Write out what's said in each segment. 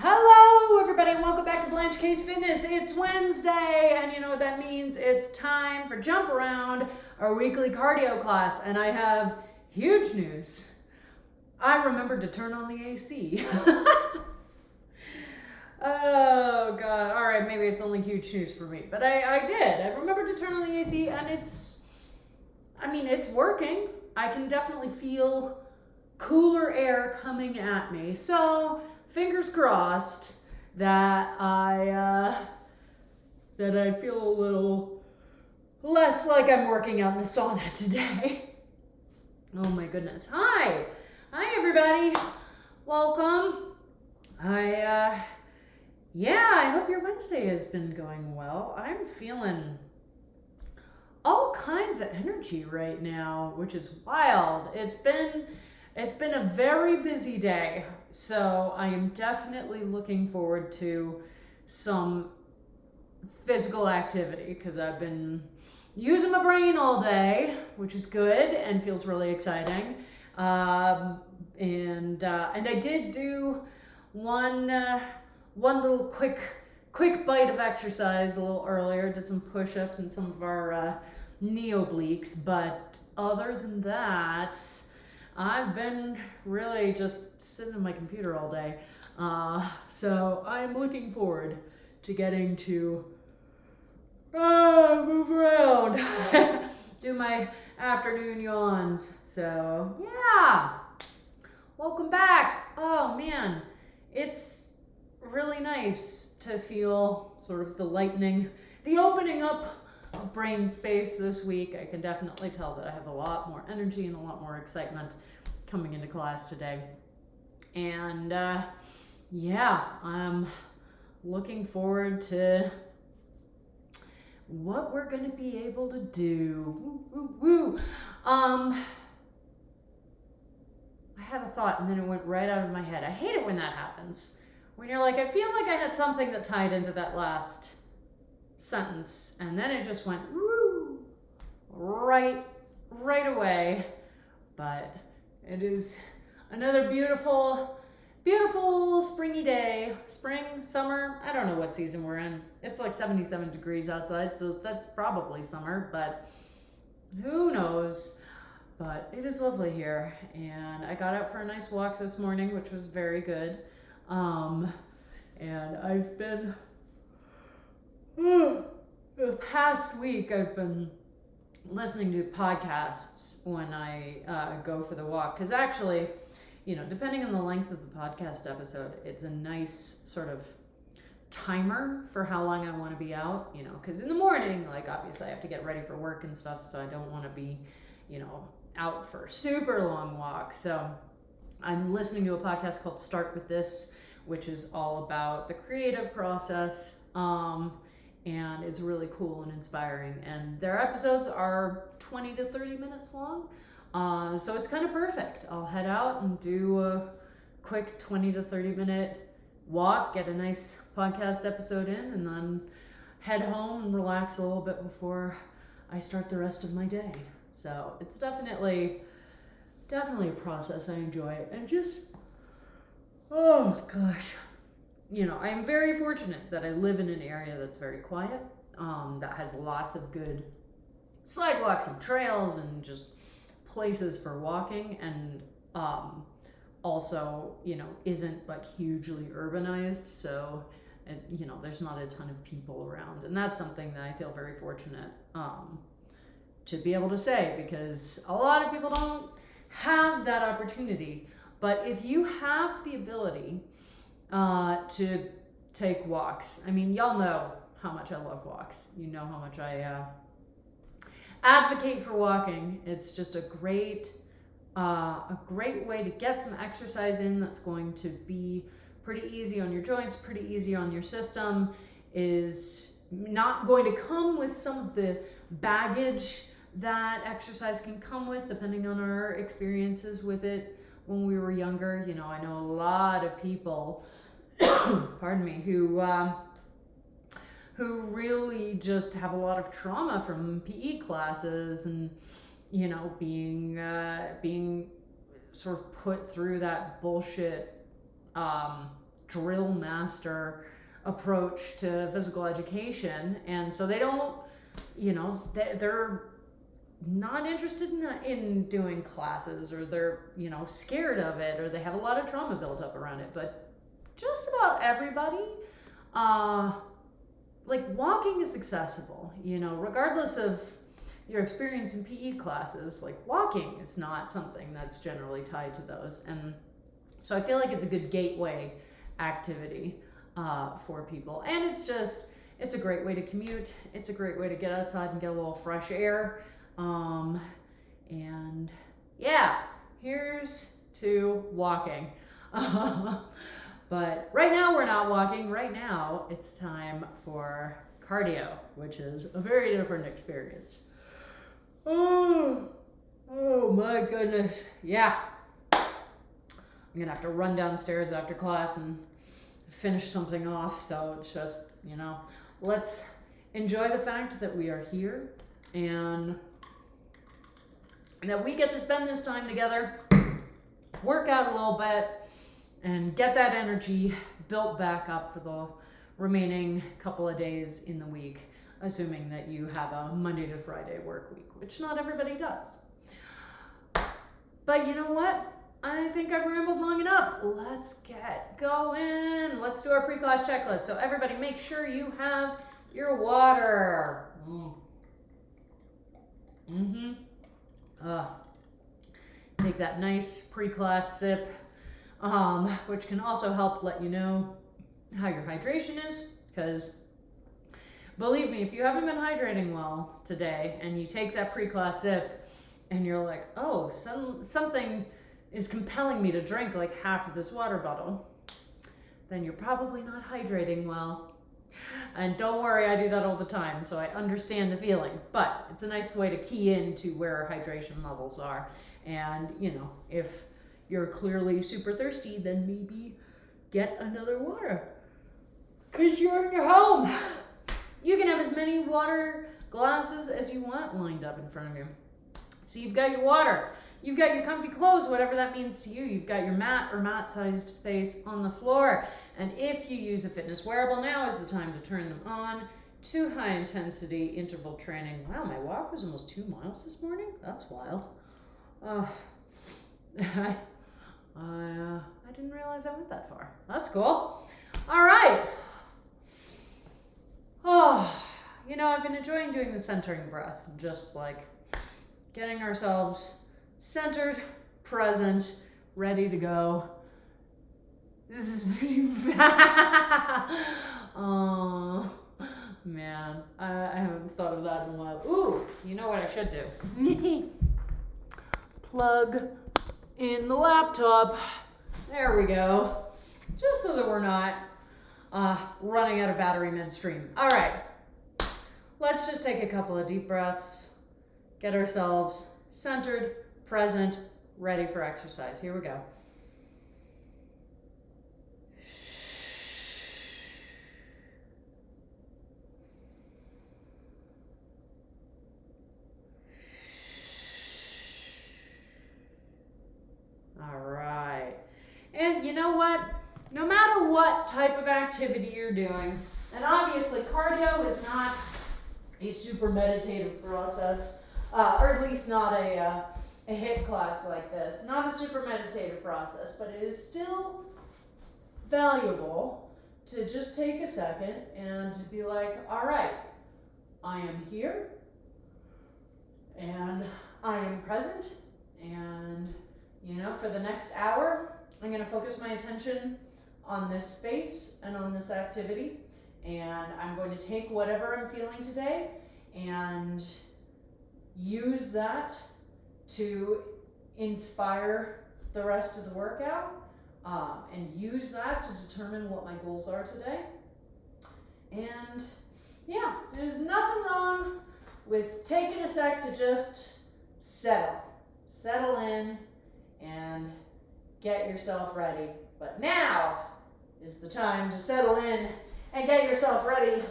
Hello everybody, welcome back to Blanche Case Fitness. It's Wednesday, and you know what that means. It's time for Jump Around, our weekly cardio class, and I have huge news. I remembered to turn on the AC. Oh God, all right, maybe it's only huge news for me, but I did. I remembered to turn on the AC, and it's working. I can definitely feel cooler air coming at me, so fingers crossed that I feel a little less like I'm working out in a sauna today. Oh my goodness. Hi everybody. Welcome. I hope your Wednesday has been going well. I'm feeling all kinds of energy right now, which is wild. It's been a very busy day, so I am definitely looking forward to some physical activity because I've been using my brain all day, which is good and feels really exciting. And I did do one little quick bite of exercise a little earlier. Did some push-ups and some of our knee obliques, but other than that, I've been really just sitting on my computer all day. So I'm looking forward to getting to move around, do my afternoon yawns. So yeah, welcome back. Oh man, it's really nice to feel sort of the opening up of brain space this week. I can definitely tell that I have a lot more energy and a lot more excitement coming into class today. And I'm looking forward to what we're going to be able to do. Woo. I had a thought and then it went right out of my head. I hate it when that happens. When you're like, I feel like I had something that tied into that last sentence, and then it just went right away. But it is another beautiful springy day. Spring, summer, I don't know what season we're in. It's like 77 degrees outside, so that's probably summer, but who knows. But it is lovely here, and I got out for a nice walk this morning, which was very good. And I've been the past week I've been listening to podcasts when I go for the walk, because actually, depending on the length of the podcast episode, it's a nice sort of timer for how long I want to be out, because in the morning, like obviously I have to get ready for work and stuff, so I don't want to be out for a super long walk. So I'm listening to a podcast called Start With This, which is all about the creative process, and is really cool and inspiring. And their episodes are 20 to 30 minutes long, so it's kind of perfect. I'll head out and do a quick 20 to 30 minute walk, get a nice podcast episode in, and then head home and relax a little bit before I start the rest of my day. So it's definitely a process. I enjoy it. And just, oh gosh, I am very fortunate that I live in an area that's very quiet, that has lots of good sidewalks and trails and just places for walking, and also, isn't like hugely urbanized, so there's not a ton of people around, and that's something that I feel very fortunate to be able to say, because a lot of people don't have that opportunity. But if you have the ability to take walks, y'all know how much I love walks. You know how much I advocate for walking. It's just a great way to get some exercise in that's going to be pretty easy on your joints, pretty easy on your system, is not going to come with some of the baggage that exercise can come with, depending on our experiences with it when we were younger. I know a lot of people, pardon me, who really just have a lot of trauma from PE classes, and being sort of put through that bullshit drill master approach to physical education, and so they don't, they're not interested in doing classes, or they're scared of it, or they have a lot of trauma built up around it. But just about everybody, like, walking is accessible, regardless of your experience in PE classes. Like, walking is not something that's generally tied to those, and so I feel like it's a good gateway activity for people. And it's a great way to commute. It's a great way to get outside and get a little fresh air. And yeah, here's to walking. But right now we're not walking. Right now it's time for cardio, which is a very different experience. Oh my goodness. Yeah. I'm gonna have to run downstairs after class and finish something off. So it's just, let's enjoy the fact that we are here and that we get to spend this time together, work out a little bit, and get that energy built back up for the remaining couple of days in the week, assuming that you have a Monday to Friday work week, which not everybody does. But you know what? I think I've rambled long enough. Let's get going. Let's do our pre-class checklist. So everybody, make sure you have your water. Take that nice pre-class sip, which can also help let you know how your hydration is, because believe me, if you haven't been hydrating well today and you take that pre-class sip and you're like, oh, something is compelling me to drink like half of this water bottle, then you're probably not hydrating well. And don't worry, I do that all the time, so I understand the feeling. But it's a nice way to key into where our hydration levels are. And, if you're clearly super thirsty, then maybe get another water, because you're in your home. You can have as many water glasses as you want lined up in front of you. So you've got your water. You've got your comfy clothes, whatever that means to you. You've got your mat or mat-sized space on the floor. And if you use a fitness wearable, now is the time to turn them on to high-intensity interval training. Wow, my walk was almost 2 miles this morning. That's wild. I didn't realize I went that far. That's cool. All right. I've been enjoying doing the centering breath, just like getting ourselves centered, present, ready to go. This is pretty bad. Oh, man. I haven't thought of that in a while. Ooh, you know what I should do? Plug in the laptop. There we go. Just so that we're not running out of battery midstream. All right. Let's just take a couple of deep breaths. Get ourselves centered, present, ready for exercise. Here we go. All right. And you know what? No matter what type of activity you're doing, and obviously cardio is not a super meditative process, or at least not a HIIT class like this. Not a super meditative process, but it is still valuable to just take a second and to be like, all right, I am here, and I am present, and for the next hour, I'm going to focus my attention on this space and on this activity, and I'm going to take whatever I'm feeling today and use that to inspire the rest of the workout, and use that to determine what my goals are today. And yeah, there's nothing wrong with taking a sec to just settle in and get yourself ready. But now is the time to settle in and get yourself ready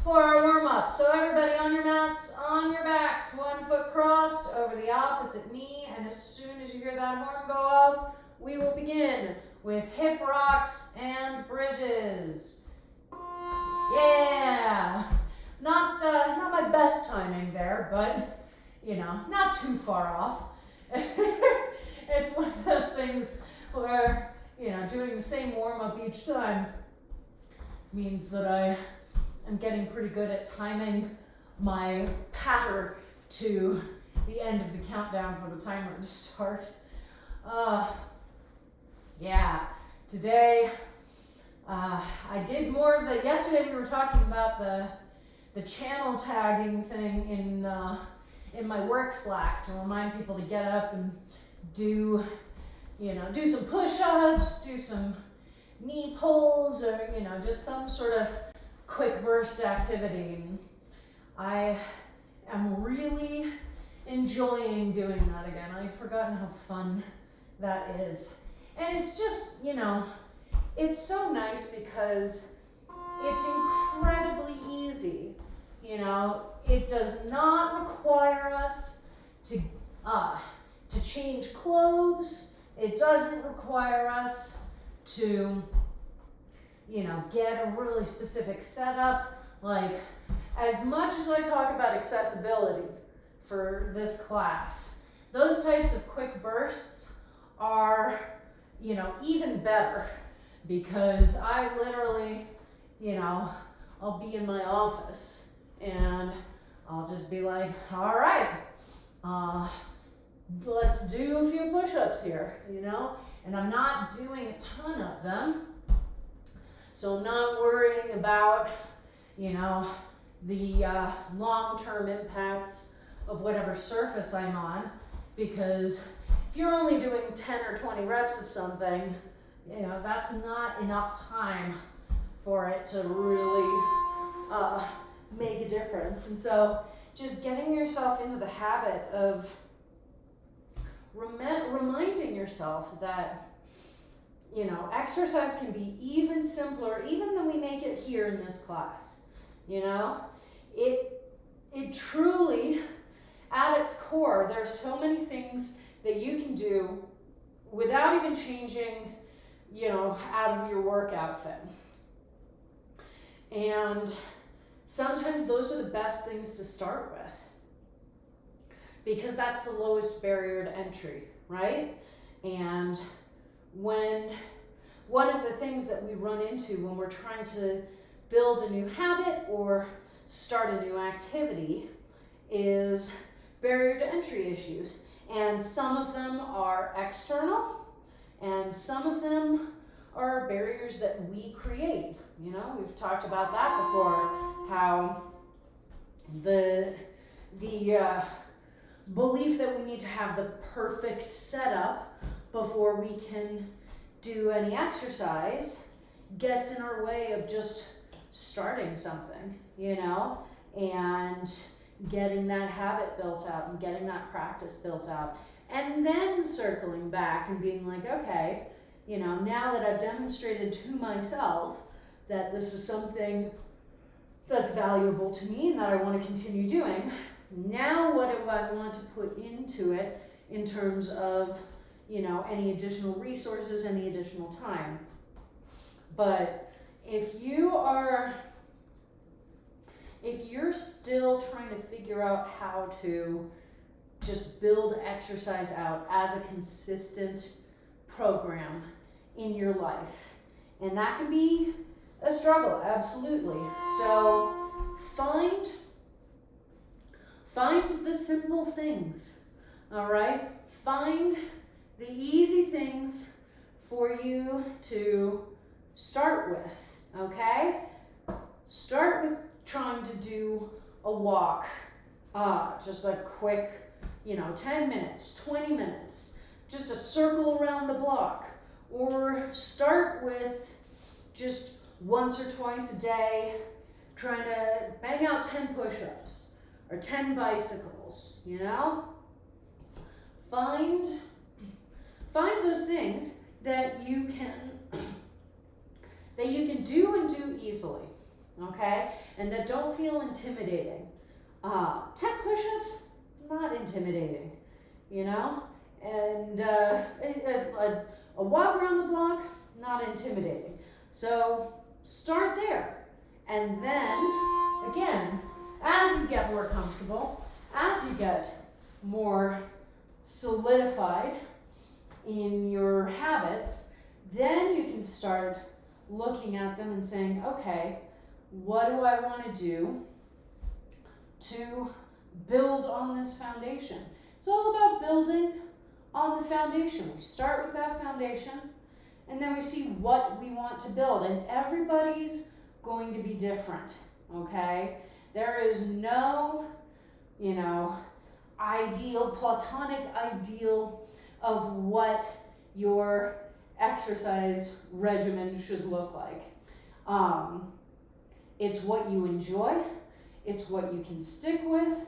for our warm-up. So everybody on your mats, on your backs, 1 foot crossed over the opposite knee, and as soon as you hear that horn go off, we will begin with hip rocks and bridges. Yeah, not my best timing there, but you know, not too far off. It's one of those things where, you know, doing the same warm-up each time means that I am getting pretty good at timing my patter to the end of the countdown for the timer to start. Yeah, today I did more of the, yesterday we were talking about the channel tagging thing in my work Slack to remind people to get up and do some push-ups, do some knee pulls, or, you know, just some sort of quick burst activity. And I am really enjoying doing that again. I've forgotten how fun that is. And it's just, you know, it's so nice because it's incredibly easy. You know, it does not require us to change clothes. It doesn't require us to, you know, get a really specific setup. Like, as much as I talk about accessibility for this class, those types of quick bursts are, you know, even better, because I literally, you know, I'll be in my office and I'll just be like, all right, let's do a few push-ups here, you know, and I'm not doing a ton of them, so I'm not worrying about, you know, the long-term impacts of whatever surface I'm on, because if you're only doing 10 or 20 reps of something, you know, that's not enough time for it to really make a difference. And so just getting yourself into the habit of reminding yourself that, you know, exercise can be even simpler, even than we make it here in this class. You know, it truly, at its core, there's so many things that you can do without even changing, you know, out of your work outfit. And sometimes those are the best things to start with, because that's the lowest barrier to entry, right? And one of the things that we run into when we're trying to build a new habit or start a new activity is barrier to entry issues. And some of them are external, and some of them are barriers that we create. You know, we've talked about that before, how the belief that we need to have the perfect setup before we can do any exercise gets in our way of just starting something, you know, and getting that habit built out and getting that practice built out, and then circling back and being like, okay, you know, now that I've demonstrated to myself that this is something that's valuable to me and that I want to continue doing, now what do I want to put into it in terms of, you know, any additional resources, any additional time. But if you're still trying to figure out how to just build exercise out as a consistent program in your life, and that can be a struggle, absolutely. So find the simple things, all right? Find the easy things for you to start with, okay? Start with trying to do a walk, just a quick, you know, 10 minutes, 20 minutes, just a circle around the block. Or start with just once or twice a day, trying to bang out 10 push-ups or 10 bicycles, you know? Find those things that you can do and do easily, okay? And that don't feel intimidating. 10 push-ups, not intimidating, you know? And A walk around the block, not intimidating. So start there. And then, again, as you get more comfortable, as you get more solidified in your habits, then you can start looking at them and saying, okay, what do I want to do to build on this foundation? It's all about building on the foundation. We start with that foundation, and then we see what we want to build. And everybody's going to be different, okay? There is no, ideal, platonic ideal of what your exercise regimen should look like. It's what you enjoy, it's what you can stick with,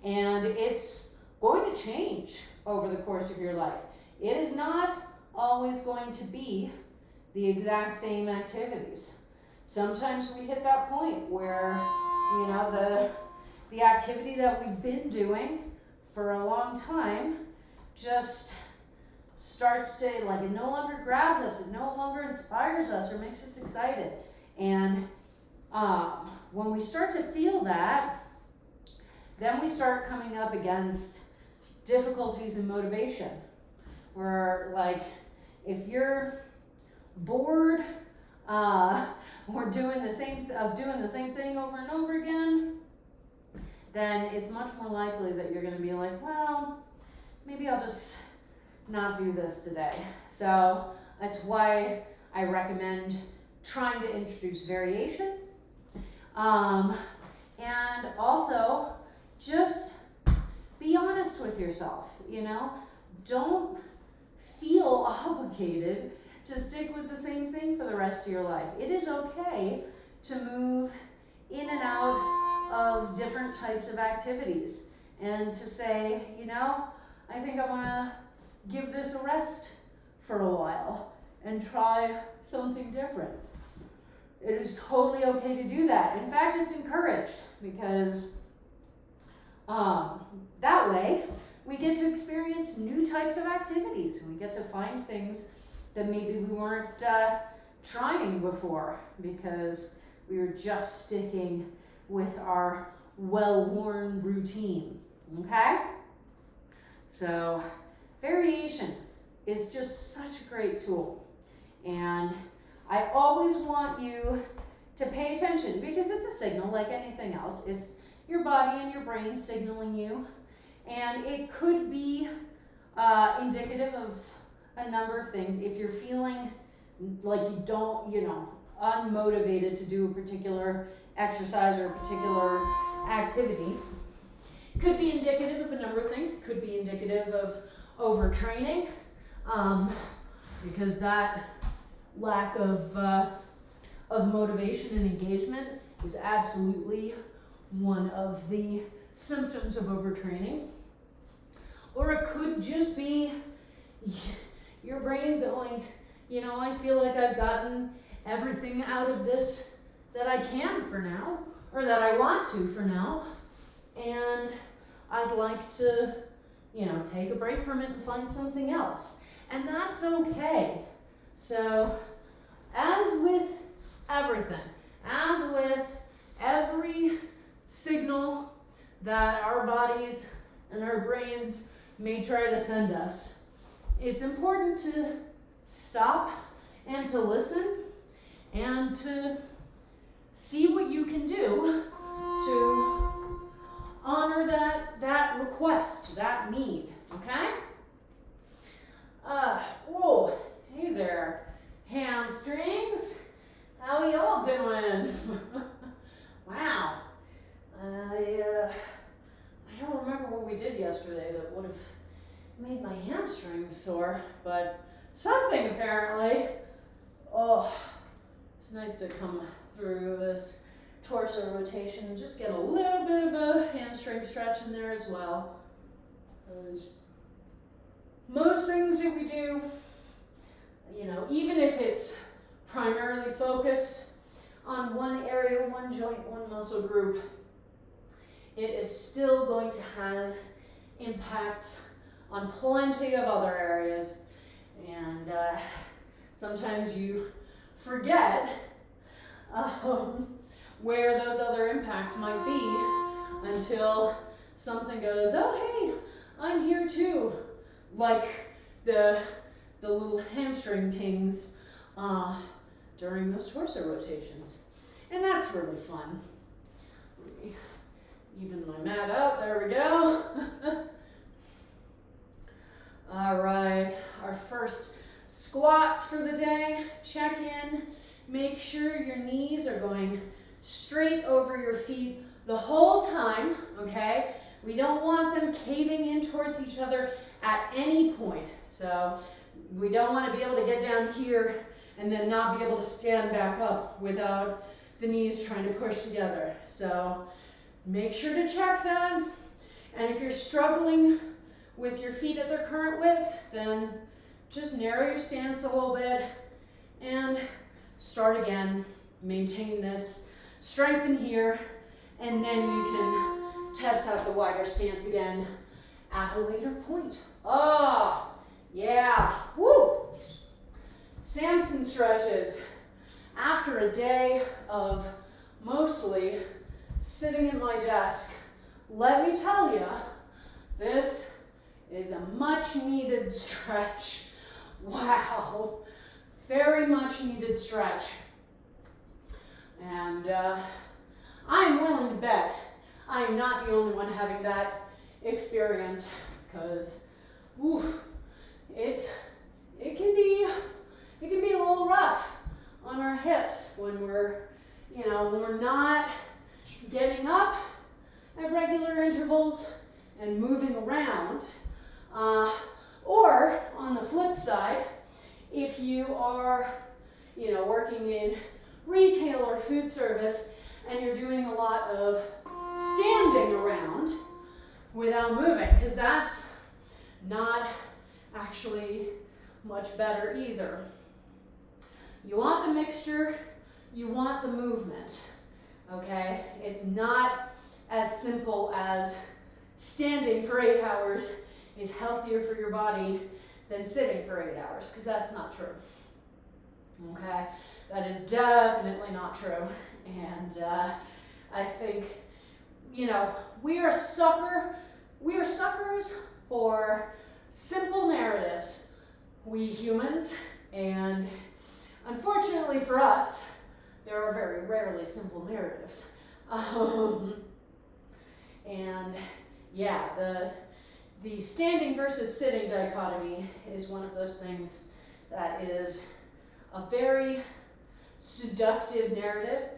and it's going to change over the course of your life. It is not always going to be the exact same activities. Sometimes we hit that point where, the activity that we've been doing for a long time just starts to, it no longer grabs us, it no longer inspires us or makes us excited. And when we start to feel that, then we start coming up against difficulties in motivation. Where, if you're bored or doing the same thing over and over again, then it's much more likely that you're going to be like, well, maybe I'll just not do this today. So that's why I recommend trying to introduce variation. And also just be honest with yourself, Don't feel obligated to stick with the same thing for the rest of your life. It is okay to move in and out of different types of activities and to say, I think I want to give this a rest for a while and try something different. It is totally okay to do that. In fact, it's encouraged because that way we get to experience new types of activities. We get to find things that maybe we weren't trying before because we were just sticking with our well-worn routine, okay? So variation is just such a great tool. And I always want you to pay attention because it's a signal like anything else. It's your body and your brain signaling you. And it could be indicative of a number of things. If you're feeling like you don't, unmotivated to do a particular exercise or a particular activity, could be indicative of a number of things. Could be indicative of overtraining, because that lack of motivation and engagement is absolutely one of the symptoms of overtraining. Or it could just be your brain going, I feel like I've gotten everything out of this that I can for now, or that I want to for now, and I'd like to, take a break from it and find something else. And that's okay. So, as with everything, as with every signal that our bodies and our brains may try to send us, it's important to stop and to listen and to see what you can do to honor that request, that need, okay? Whoa, hey there, hamstrings. How y'all doing? Wow. I don't remember what we did yesterday that would have made my hamstrings sore, but something apparently. Oh, it's nice to come through this torso rotation and just get a little bit of a hamstring stretch in there as well. Most things that we do, even if it's primarily focused on one area, one joint, one muscle group, it is still going to have impacts on plenty of other areas. And sometimes you forget where those other impacts might be until something goes, oh hey, I'm here too. Like the little hamstring pings during those torso rotations. And that's really fun. Let me even my mat out, there we go. All right, our first squats for the day. Check in, make sure your knees are going straight over your feet the whole time, okay? We don't want them caving in towards each other at any point. So we don't want to be able to get down here and then not be able to stand back up without the knees trying to push together. So make sure to check that. And if you're struggling with your feet at their current width, then just narrow your stance a little bit and start again. Maintain this, strengthen here, and then you can test out the wider stance again at a later point. Ah, yeah, woo! Samson stretches. After a day of mostly sitting at my desk, let me tell you, this is a much needed stretch. Wow, very much needed stretch. And I'm willing to bet I am not the only one having that experience, because it can be a little rough on our hips when we're not getting up at regular intervals and moving around. Or on the flip side, if you are, working in retail or food service and you're doing a lot of standing around without moving, because that's not actually much better either. You want the mixture, you want the movement, okay? It's not as simple as standing for 8 hours is healthier for your body than sitting for 8 hours, because that's not true, okay? That is definitely not true. And I think, we are suckers for simple narratives, we humans, and unfortunately for us, there are very rarely simple narratives. And yeah, the standing versus sitting dichotomy is one of those things that is a very seductive narrative,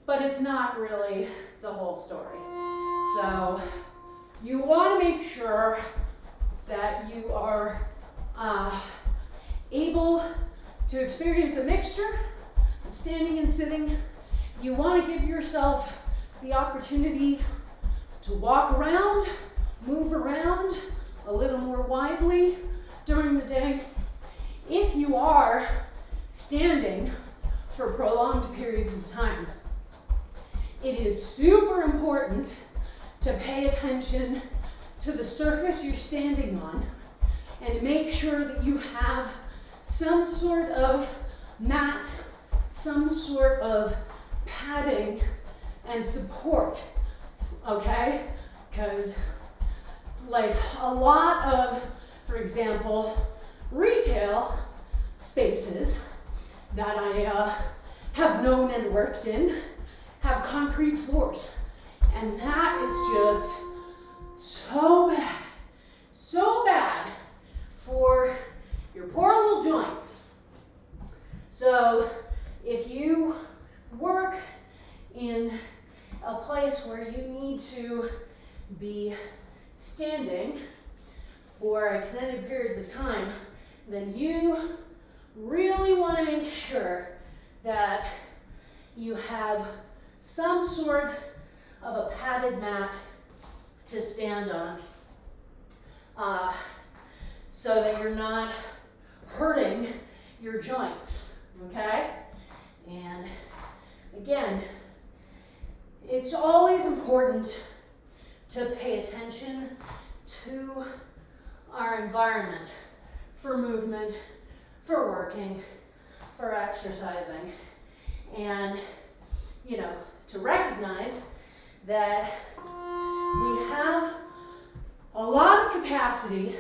but it's not really the whole story. So you want to make sure that you are able to experience a mixture of standing and sitting. You want to give yourself the opportunity to walk around, move around a little more widely during the day. If you are standing for prolonged periods of time, it is super important to pay attention to the surface you're standing on and make sure that you have some sort of mat, some sort of padding and support, okay? Because like a lot of, for example, retail spaces that I have known and worked in have concrete floors. And that is just so bad for your poor little joints. So if you work in a place where you need to be standing for extended periods of time, then you really want to make sure that you have some sort of a padded mat to stand on, so that you're not hurting your joints, okay? And again, it's always important to pay attention to our environment. for movement, for working, for exercising. And, you know, to recognize that we have a lot of capacity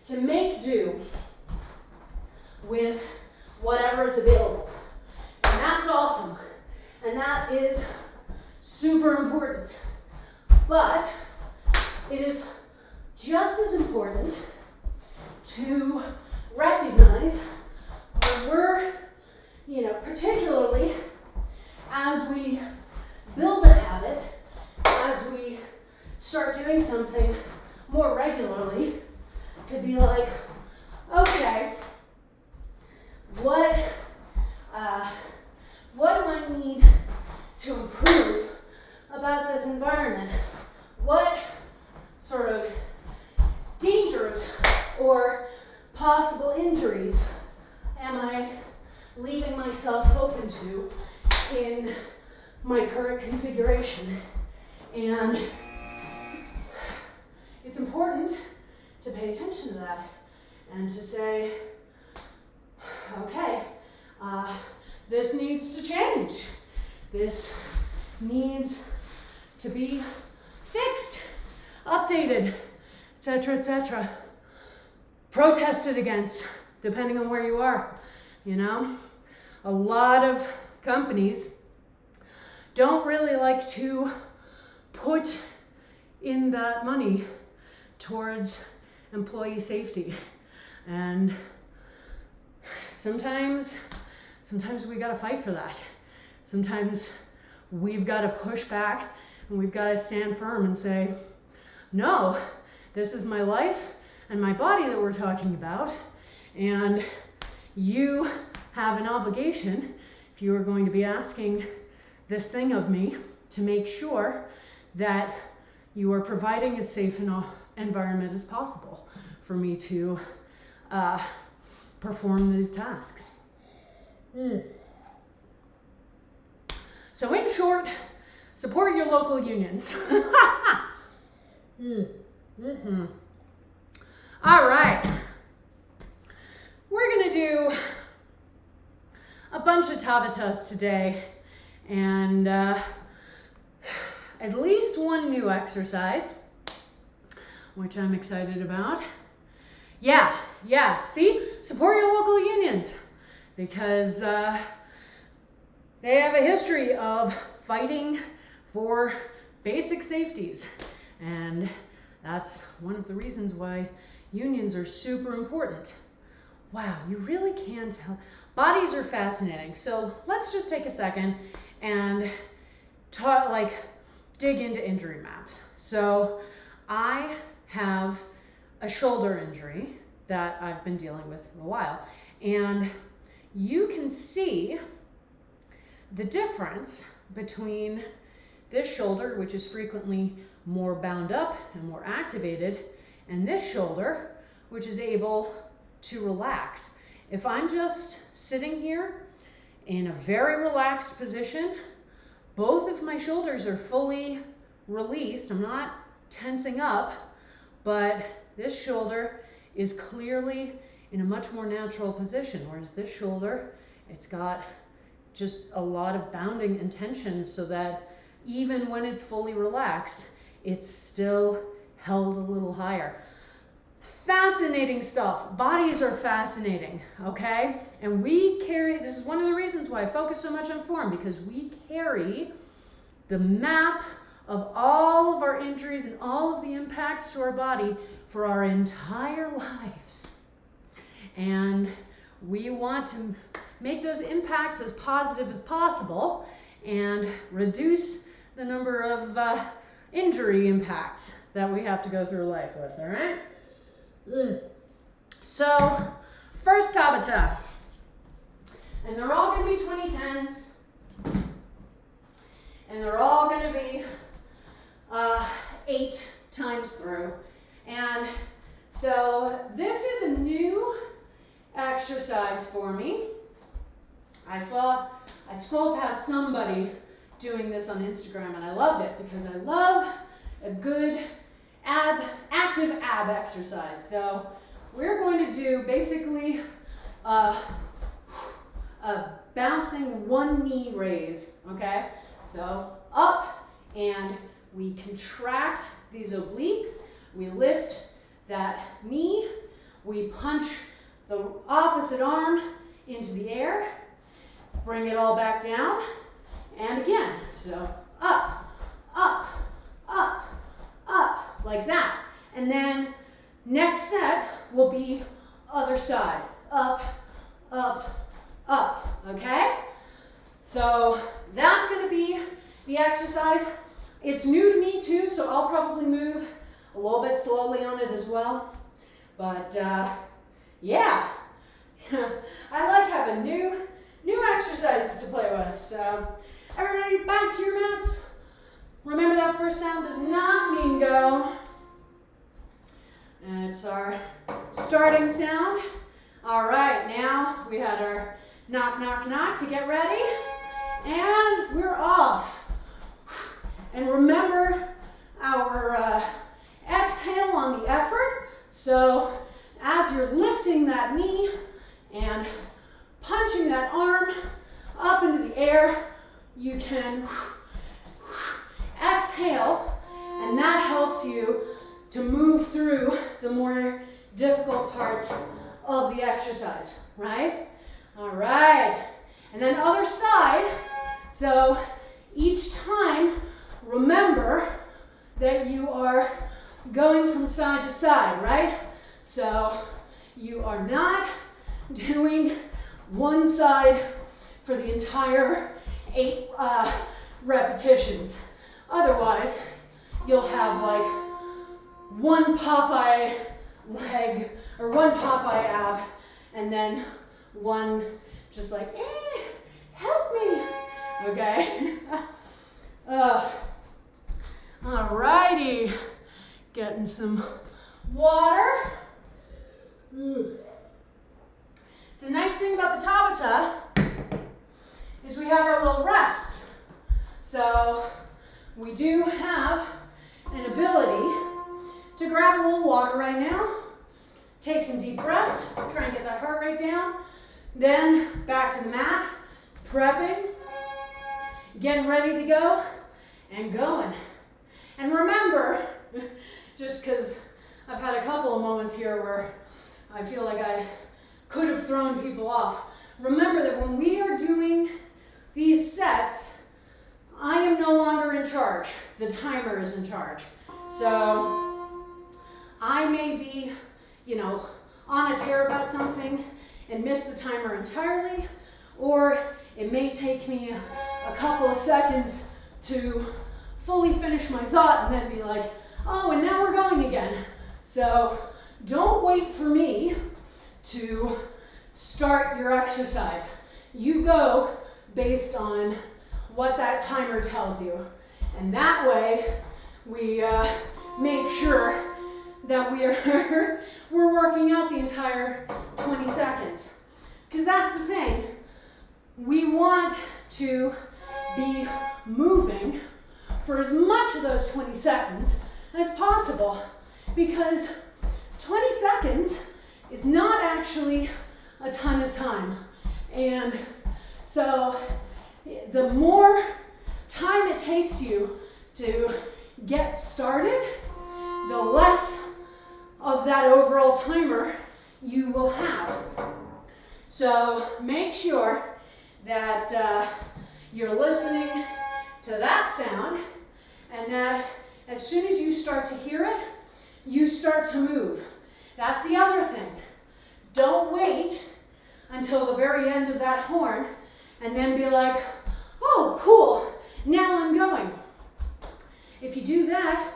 to make do with whatever is available. And that's awesome. And that is super important. But it is just as important to recognize when we're, you know, particularly as we build a habit, as we start doing something more regularly, to be like, okay, what do I need to improve about this environment? What sort of dangers or possible injuries am I leaving myself open to in my current configuration? And it's important to pay attention to that and to say, okay, this needs to change. This needs to be fixed, updated, etc., protested against, depending on where you are, you know? A lot of companies don't really like to put in that money towards employee safety. And sometimes we gotta fight for that. Sometimes we've gotta push back and we've gotta stand firm and say, no, this is my life and my body that we're talking about, and you have an obligation, if you are going to be asking this thing of me, to make sure that you are providing as safe an environment as possible for me to perform these tasks. So in short, support your local unions. All right. We're gonna do a bunch of tabatas today, and at least one new exercise, which I'm excited about. Yeah, see? Support your local unions, because they have a history of fighting for basic safeties, and that's one of the reasons why unions are super important. Wow, you really can tell. Bodies are fascinating. So let's just take a second and dig into injury maps. So I have a shoulder injury that I've been dealing with for a while, and you can see the difference between this shoulder, which is frequently more bound up and more activated, and this shoulder, which is able to relax. If I'm just sitting here in a very relaxed position, both of my shoulders are fully released. I'm not tensing up, but this shoulder is clearly in a much more natural position, whereas this shoulder, it's got just a lot of bounding and tension, so that even when it's fully relaxed, it's still held a little higher. Fascinating stuff. Bodies are fascinating, okay? And we carry, this is one of the reasons why I focus so much on form, because we carry the map of all of our injuries and all of the impacts to our body for our entire lives. And we want to make those impacts as positive as possible and reduce the number of injury impacts that we have to go through life with, all right? So, first Tabata, and they're all going to be 2010s, and they're all going to be 8 times through. And so this is a new exercise for me. I scrolled past somebody doing this on Instagram, and I loved it because I love a good active ab exercise. So we're going to do basically a bouncing one knee raise, okay? So up, and we contract these obliques, we lift that knee, we punch the opposite arm into the air, bring it all back down, and again, so up, up, up, up, like that. And then next set will be other side, up, up, up, okay? So that's gonna be the exercise. It's new to me too, so I'll probably move a little bit slowly on it as well. But yeah, I like having new exercises to play with. So everybody back to your mats. Remember that first sound does not mean go. And it's our starting sound. All right, now we had our knock, knock, knock to get ready. And we're off. And remember our exhale on the effort. So as you're lifting that knee and punching that arm up into the air, you can exhale, and that helps you to move through the more difficult parts of the exercise, right? All right, and then other side. So each time, remember that you are going from side to side, right? So you are not doing one side for the entire 8 repetitions. Otherwise, you'll have like one Popeye leg or one Popeye ab, and then one just like, help me, okay? Alrighty, getting some water. It's a nice thing about the Tabata is we have our little rests. So we do have an ability to grab a little water right now, take some deep breaths, try and get that heart rate down, then back to the mat, prepping, getting ready to go, and going. And remember, just because I've had a couple of moments here where I feel like I could have thrown people off, remember that when we are doing these sets, I am no longer in charge. The timer is in charge. So I may be, on a tear about something and miss the timer entirely, or it may take me a couple of seconds to fully finish my thought and then be like, oh, and now we're going again. So don't wait for me to start your exercise. You go based on what that timer tells you. And that way, we make sure that we're working out the entire 20 seconds. Because that's the thing. We want to be moving for as much of those 20 seconds as possible. Because 20 seconds is not actually a ton of time. And so the more time it takes you to get started, the less of that overall timer you will have. So make sure that you're listening to that sound, and that as soon as you start to hear it, you start to move. That's the other thing. Don't wait until the very end of that horn and then be like, oh, cool, now I'm going. If you do that,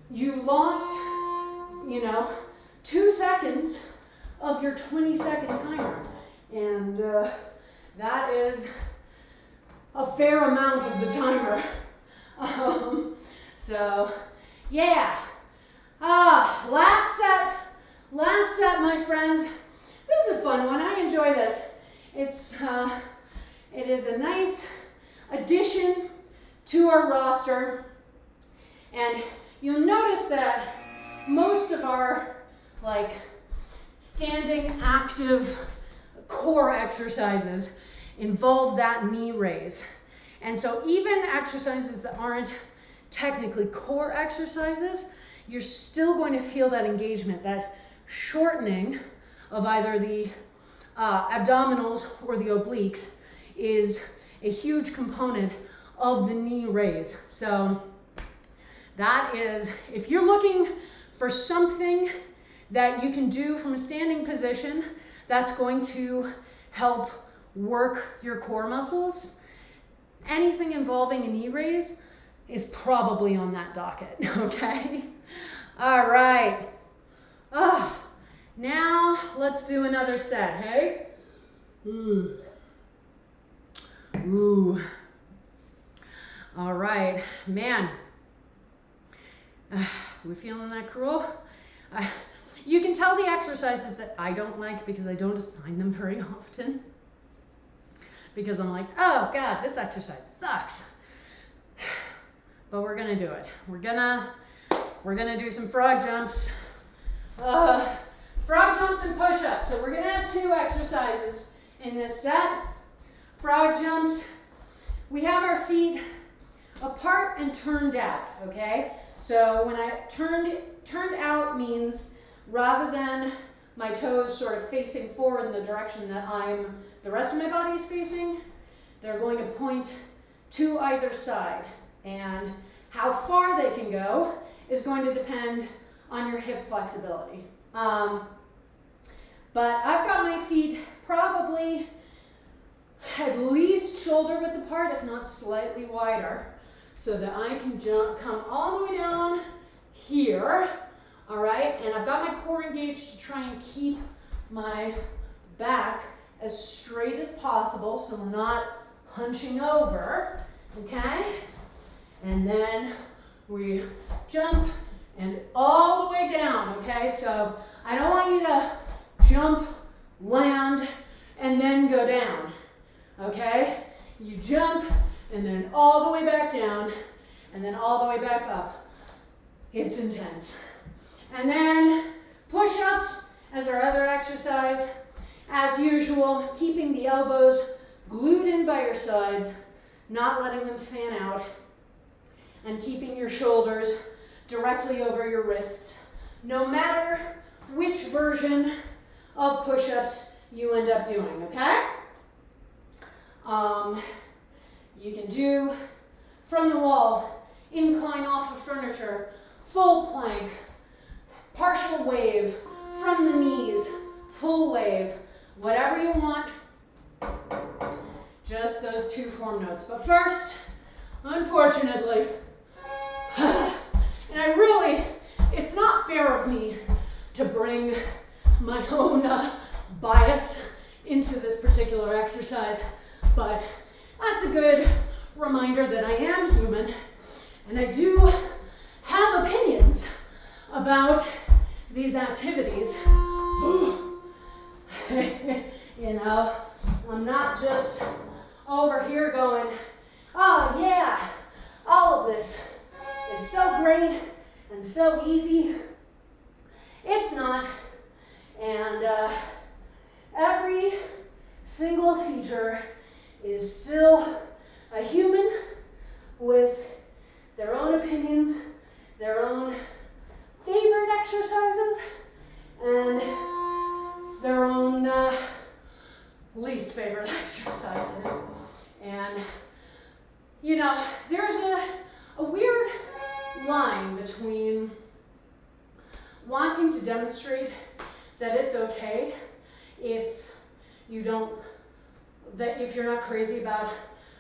you've lost, 2 seconds of your 20-second timer. And that is a fair amount of the timer. So, yeah. Last set, my friends. This is a fun one. I enjoy this. It is a nice addition to our roster. And you'll notice that most of our, standing active core exercises involve that knee raise. And so even exercises that aren't technically core exercises, you're still going to feel that engagement, that shortening of either the abdominals or the obliques is a huge component of the knee raise. So that is, if you're looking for something that you can do from a standing position that's going to help work your core muscles, anything involving a knee raise is probably on that docket, okay? All right. Now let's do another set, hey? Ooh. All right, man. We feeling that cruel? You can tell the exercises that I don't like because I don't assign them very often. Because I'm like, oh God, this exercise sucks. But we're gonna do it. We're gonna do some frog jumps. Frog jumps and push-ups. So we're gonna have 2 exercises in this set. Frog jumps. We have our feet apart and turned out, okay? So when I turned out means rather than my toes sort of facing forward in the direction that the rest of my body is facing, they're going to point to either side. And how far they can go is going to depend on your hip flexibility. But I've got my feet probably at least shoulder width apart, if not slightly wider, so that I can come all the way down here, all right? And I've got my core engaged to try and keep my back as straight as possible so I'm not hunching over, okay? And then we jump and all the way down, okay? So I don't want you to jump, land, and then go down, okay? You jump and then all the way back down and then all the way back up. It's intense. And then push-ups as our other exercise. As usual, keeping the elbows glued in by your sides, not letting them fan out, and keeping your shoulders directly over your wrists, no matter which version of push-ups you end up doing, okay? You can do from the wall, incline off of furniture, full plank, partial wave, from the knees, full wave, whatever you want, just those 2 form notes. But first, unfortunately, and it's not fair of me to bring my own bias into this particular exercise, but that's a good reminder that I am human, and I do have opinions about these activities. You know, I'm not just over here going, oh yeah, all of this is so great and so easy. It's not. And every single teacher is still a human with their own opinions, their own favorite exercises, and their own least favorite exercises. And, you know, there's a weird line between wanting to demonstrate that it's okay if you're not crazy about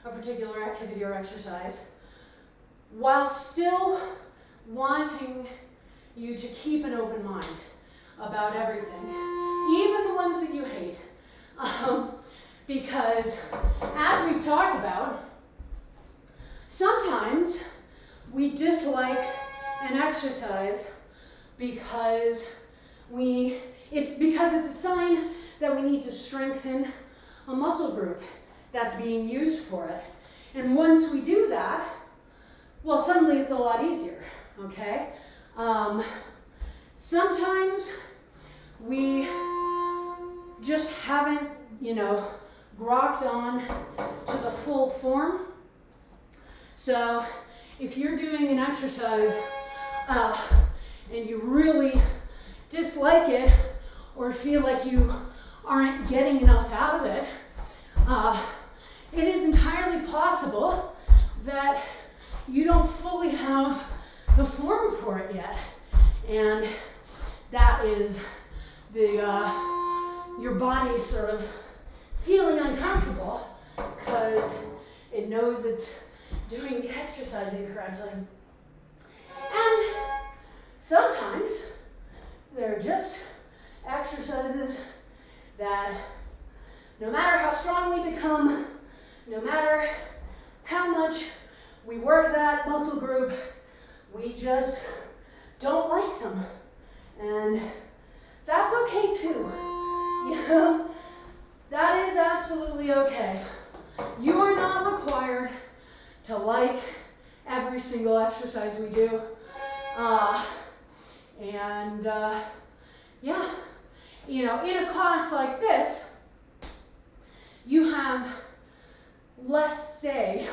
a particular activity or exercise, while still wanting you to keep an open mind about everything, even the ones that you hate. Because as we've talked about, sometimes we dislike an exercise because it's a sign that we need to strengthen a muscle group that's being used for it. And once we do that, well, suddenly it's a lot easier, okay? Sometimes we just haven't, grokked on to the full form. So if you're doing an exercise and you really dislike it or feel like you aren't getting enough out of it, it is entirely possible that you don't fully have the form for it yet. And that is your body sort of feeling uncomfortable because it knows it's doing the exercise incorrectly. And sometimes there are just exercises that no matter how strong we become, no matter how much we work that muscle group, we just don't like them. And that's okay too. That is absolutely okay. You are not required to like every single exercise we do. In a class like this, you have less say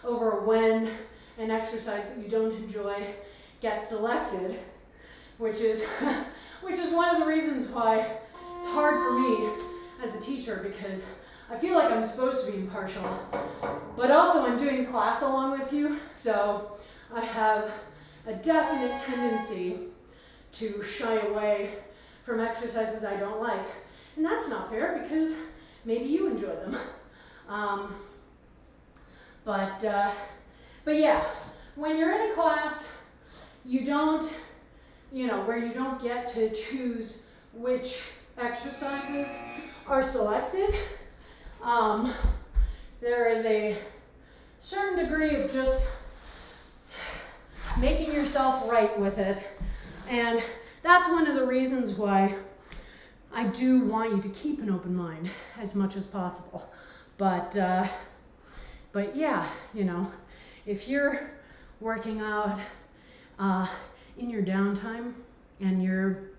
over when an exercise that you don't enjoy gets selected, which is one of the reasons why it's hard for me as a teacher, because I feel like I'm supposed to be impartial, but also I'm doing class along with you, so I have a definite tendency to shy away from exercises I don't like. And that's not fair because maybe you enjoy them. But yeah, when you're in a class, you don't, where you don't get to choose which exercises are selected, there is a certain degree of just making yourself right with it. And that's one of the reasons why I do want you to keep an open mind as much as possible. But yeah, if you're working out in your downtime and you're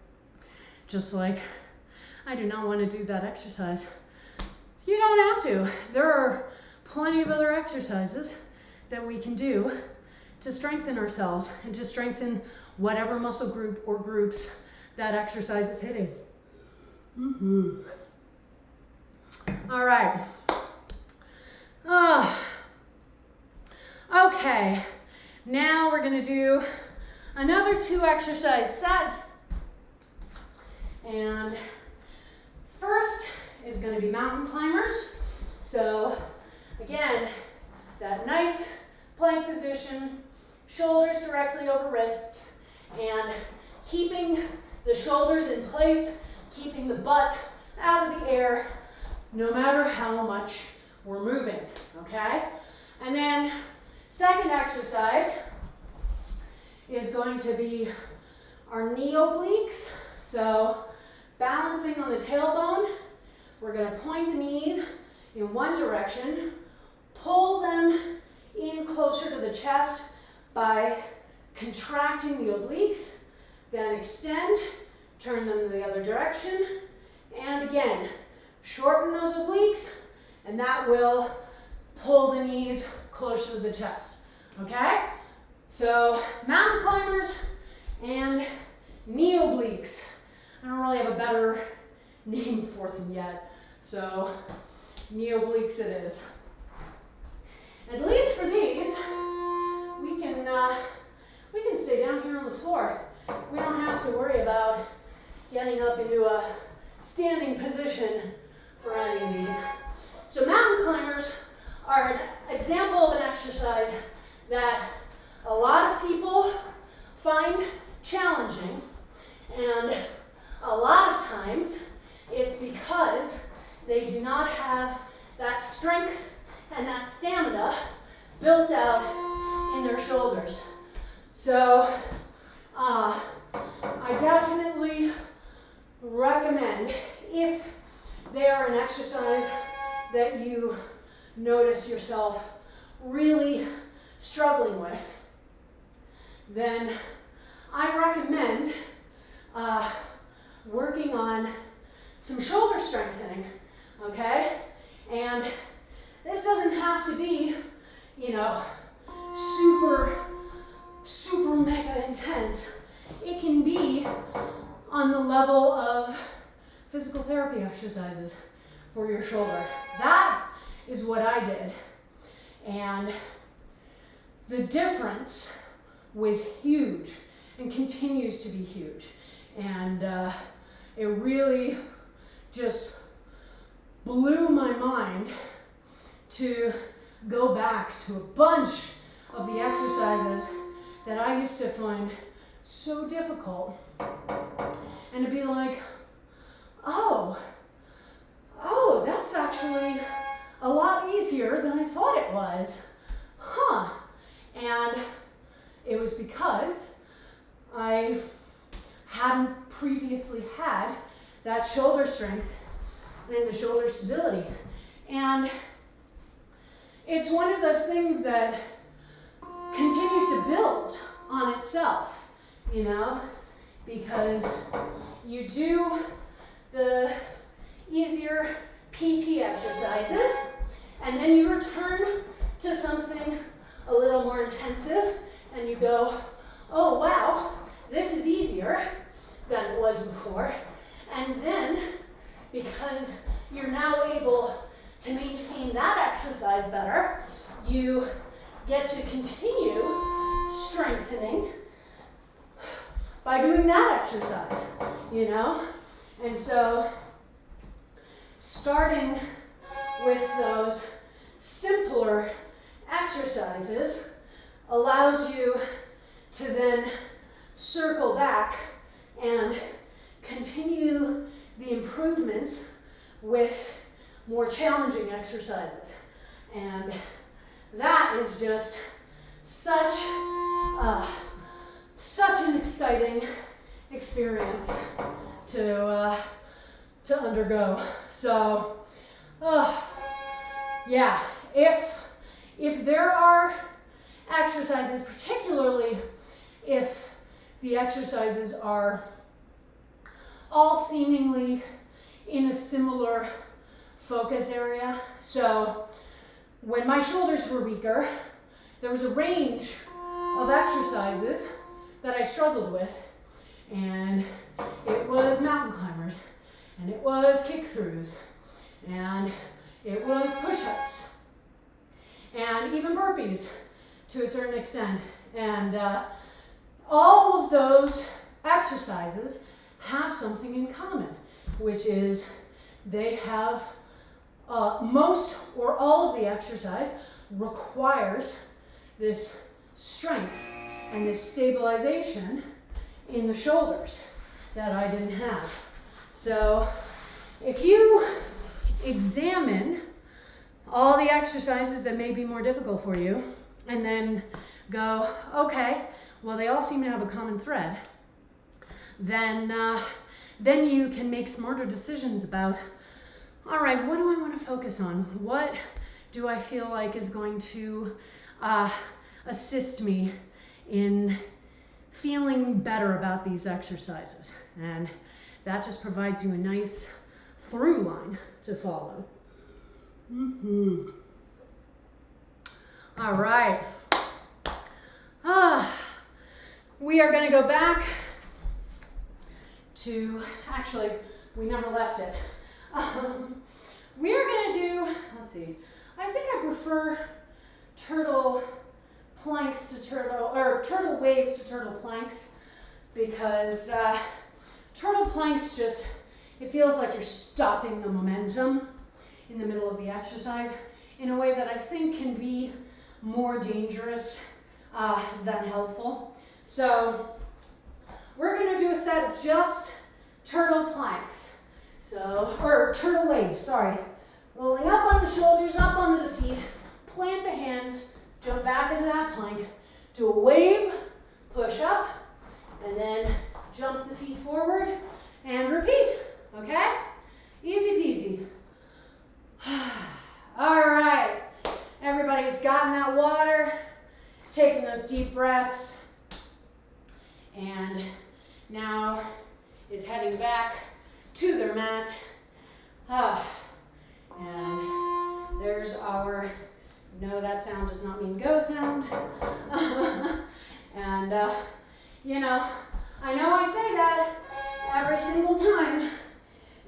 just like, I do not want to do that exercise, you don't have to. There are plenty of other exercises that we can do to strengthen ourselves and to strengthen whatever muscle group or groups that exercise is hitting. All right. Okay, now we're gonna do another 2 exercise set. And first is gonna be mountain climbers. So again, that nice plank position, shoulders directly over wrists, and keeping the shoulders in place, keeping the butt out of the air, no matter how much we're moving, okay? And then second exercise is going to be our knee obliques. So balancing on the tailbone, we're gonna point the knees in one direction, pull them in closer to the chest by contracting the obliques, then extend, turn them to the other direction, and again, shorten those obliques, and that will pull the knees closer to the chest, okay? So mountain climbers and knee obliques. I don't really have a better name for them yet, so knee obliques it is. At least for these, we can stay down here on the floor. We don't have to worry about getting up into a standing position for any of these. So mountain climbers are an example of an exercise that a lot of people find challenging, and a lot of times it's because they do not have that strength and that stamina built out in their shoulders. So I definitely recommend, if they are an exercise that you notice yourself really struggling with, then I recommend working on some shoulder strengthening, okay? And this doesn't have to be, you know, super mega intense. It can be on the level of physical therapy exercises for your shoulder. That is what I did. And the difference was huge and continues to be huge. And it really just blew my mind to go back to a bunch of the exercises that I used to find so difficult, and to be like, oh, that's actually a lot easier than I thought it was, huh? And it was because I hadn't previously had that shoulder strength and the shoulder stability. And it's one of those things that continues to build on itself, you know, because you do the easier PT exercises, and then you return to something a little more intensive, and you go, oh wow, this is easier than it was before. And then, because you're now able to maintain that exercise better, you get to continue strengthening by doing that exercise, you know? And so, starting with those simpler exercises allows you to then circle back and continue the improvements with more challenging exercises. And that is just such an exciting experience to undergo. So, yeah, if there are exercises, particularly if the exercises are all seemingly in a similar focus area. So when my shoulders were weaker, there was a range of exercises that I struggled with, and it was mountain climbers, and it was kick-throughs, and it was push-ups, and even burpees to a certain extent. And all of those exercises have something in common, which is they have most or all of the exercise requires this strength and this stabilization in the shoulders that I didn't have. So if you examine all the exercises that may be more difficult for you and then go, okay, well, they all seem to have a common thread, then you can make smarter decisions about, all right, what do I want to focus on? What do I feel like is going to assist me in feeling better about these exercises? And that just provides you a nice through line to follow. All right. We are going to go back to, actually, we never left it. We are going to do, let's see, I think I prefer turtle planks to turtle, or turtle waves to turtle planks, because turtle planks just, it feels like you're stopping the momentum in the middle of the exercise in a way that I think can be more dangerous than helpful. So we're going to do a set of just turtle planks. So, or turtle waves, sorry. Rolling up on the shoulders, up onto the feet, plant the hands, jump back into that plank, do a wave, push up, and then jump the feet forward and repeat, okay? Easy peasy. All right, everybody's gotten that water, taking those deep breaths, and now is heading back to their mat. And there's our, no, that sound does not mean go sound. And, you know I say that every single time,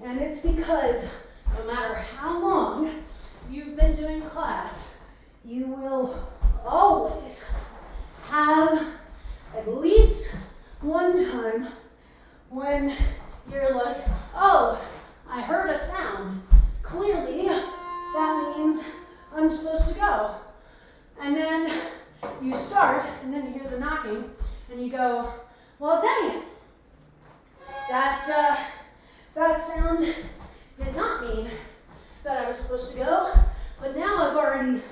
and it's because no matter how long you've been doing class, you will always have at least one time when you're like, oh, I heard a sound. Clearly, that means I'm supposed to go. And then you start, and then you hear the knocking, and you go, well, dang it. That sound did not mean that I was supposed to go, but now I've already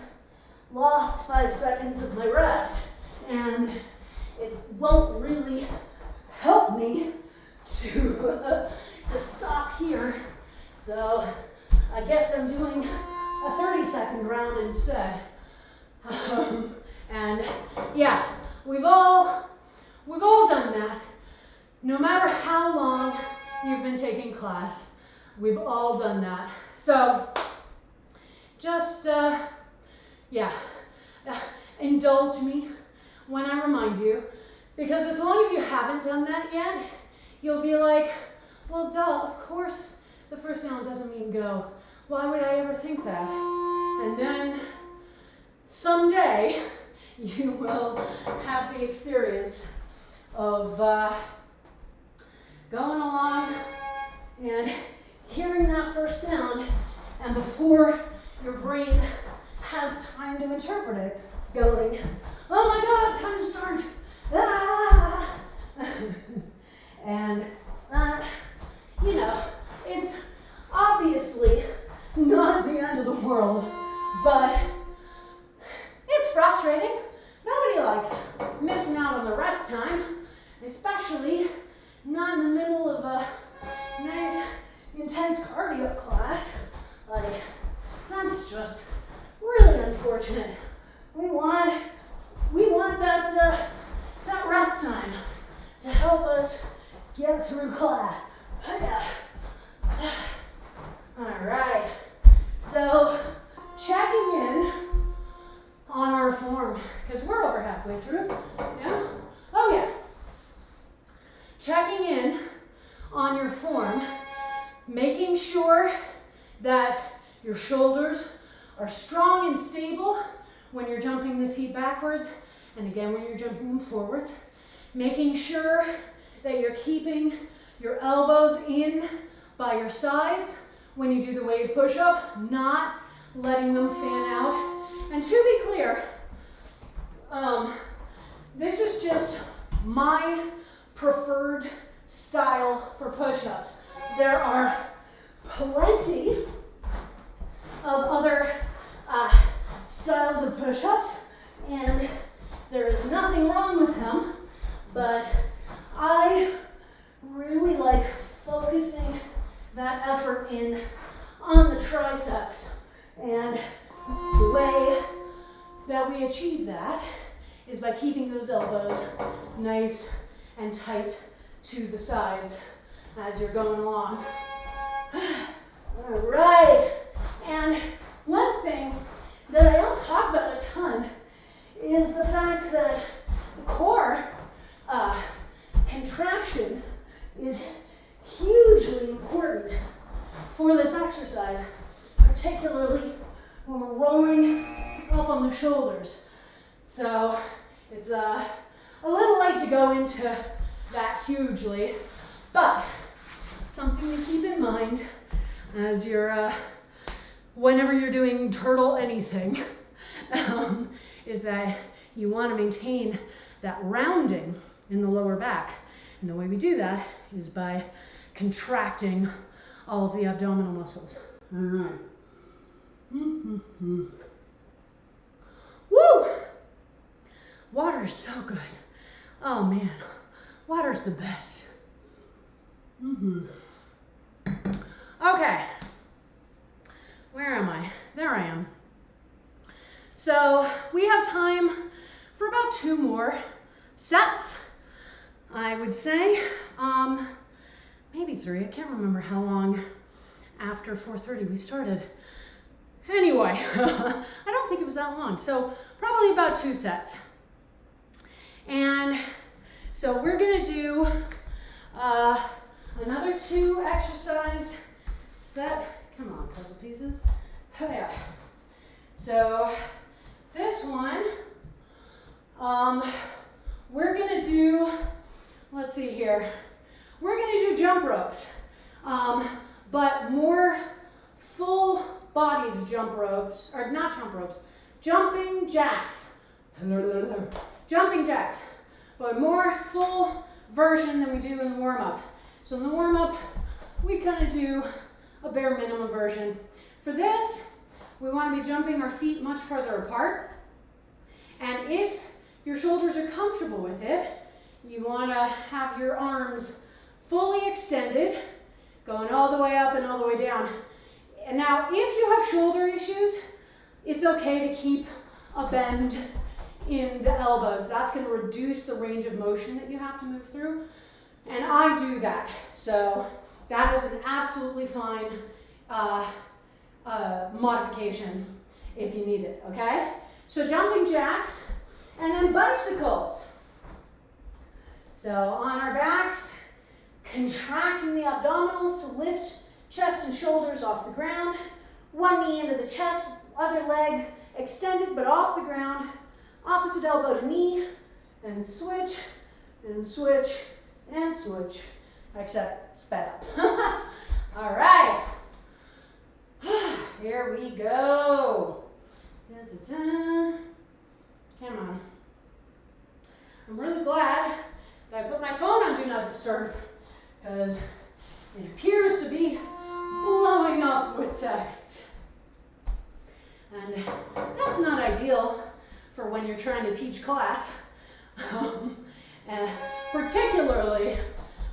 lost 5 seconds of my rest, and it won't really help me to stop here. So I guess I'm doing a 30-second round instead. And yeah, we've all done that. No matter how long you've been taking class, we've all done that. So just, indulge me when I remind you, because as long as you haven't done that yet, you'll be like, well, duh, of course the first sound doesn't mean go. Why would I ever think that? And then someday you will have the experience of going along and hearing that first sound, and before your brain has time to interpret it, going, oh my God, time to start. Ah! And it's obviously not the end of the world, but it's frustrating. Nobody likes missing out on the rest time, especially not in the middle of a nice, intense cardio class. Like, that's just really unfortunate. We want that rest time to help us get through class. All right. So, checking in on our form, because we're over halfway through. Yeah? Oh yeah. Checking in on your form, making sure that your shoulders are strong and stable when you're jumping the feet backwards, and again when you're jumping them forwards. Making sure that you're keeping your elbows in by your sides when you do the wave push-up, not letting them fan out. And to be clear, this is just my preferred style for push-ups. There are plenty of other styles of push-ups, and there is nothing wrong with them, but I really like focusing that effort in on the triceps, and the way that we achieve that is by keeping those elbows nice and tight to the sides as you're going along. All right, and one thing that I don't talk about a ton is the fact that the core contraction is hugely important for this exercise, particularly when we're rolling up on the shoulders. So it's a little late to go into that hugely, but something to keep in mind as you're, whenever you're doing turtle anything, is that you want to maintain that rounding in the lower back. And the way we do that is by contracting all of the abdominal muscles. All right. Mm-hmm. Woo! Water is so good. Oh man, water's the best. Okay. Where am I? There I am. So we have time for about 2 more sets, I would say. Man, maybe 3. I can't remember how long after 4:30 we started. Anyway, I don't think it was that long. So probably about 2 sets. And so we're gonna do another 2 exercise set. Come on, puzzle pieces. Oh, yeah. So this one, we're gonna do, let's see here. We're gonna do jump ropes, but more full-bodied jump ropes, or not jump ropes, jumping jacks. Jumping jacks, but more full version than we do in the warm-up. So in the warm-up, we kind of do a bare minimum version. For this, we want to be jumping our feet much further apart. And if your shoulders are comfortable with it, you want to have your arms fully extended, going all the way up and all the way down. And now, if you have shoulder issues, it's okay to keep a bend in the elbows. That's going to reduce the range of motion that you have to move through. And I do that. So that is an absolutely fine modification if you need it, okay? So jumping jacks and then bicycles. So on our backs, contracting the abdominals to lift chest and shoulders off the ground. One knee into the chest, other leg extended but off the ground. Opposite elbow to knee, and switch, and switch, and switch, except sped up. All right, here we go. Da, da, da. Come on. I'm really glad that I put my phone on Do Not Disturb, because it appears to be blowing up with texts. And that's not ideal for when you're trying to teach class, and particularly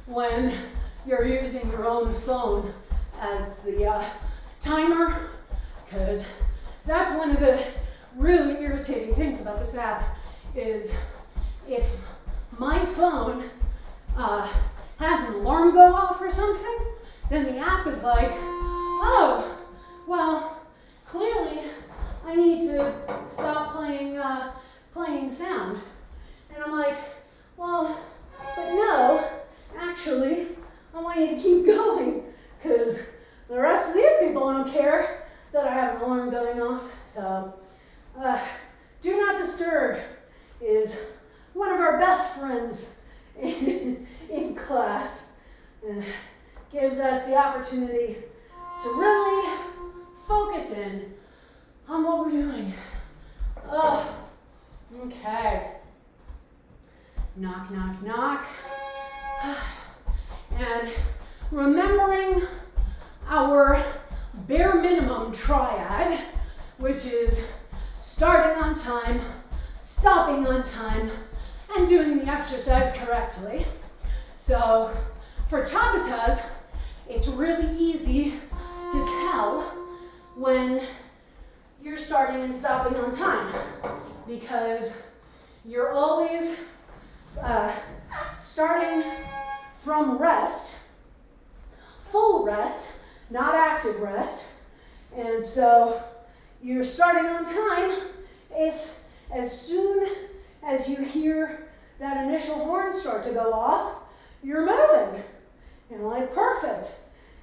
when you're using your own phone as the timer, because that's one of the really irritating things about this app is if my phone has an alarm go off or something, then the app is like, oh, well, clearly I need to stop playing sound. And I'm like, well, but no, actually, I want you to keep going, because the rest of these people don't care that I have an alarm going off. So, Do Not Disturb is one of our best friends in class. Gives us the opportunity to really focus in on what we're doing. Oh, okay. Knock, knock, knock. And remembering our bare minimum triad, which is starting on time, stopping on time, and doing the exercise correctly. So for tabatas, it's really easy to tell when you're starting and stopping on time, because you're always starting from rest, full rest, not active rest. And so you're starting on time if as soon as you hear that initial horn start to go off, you're moving. You're like, perfect.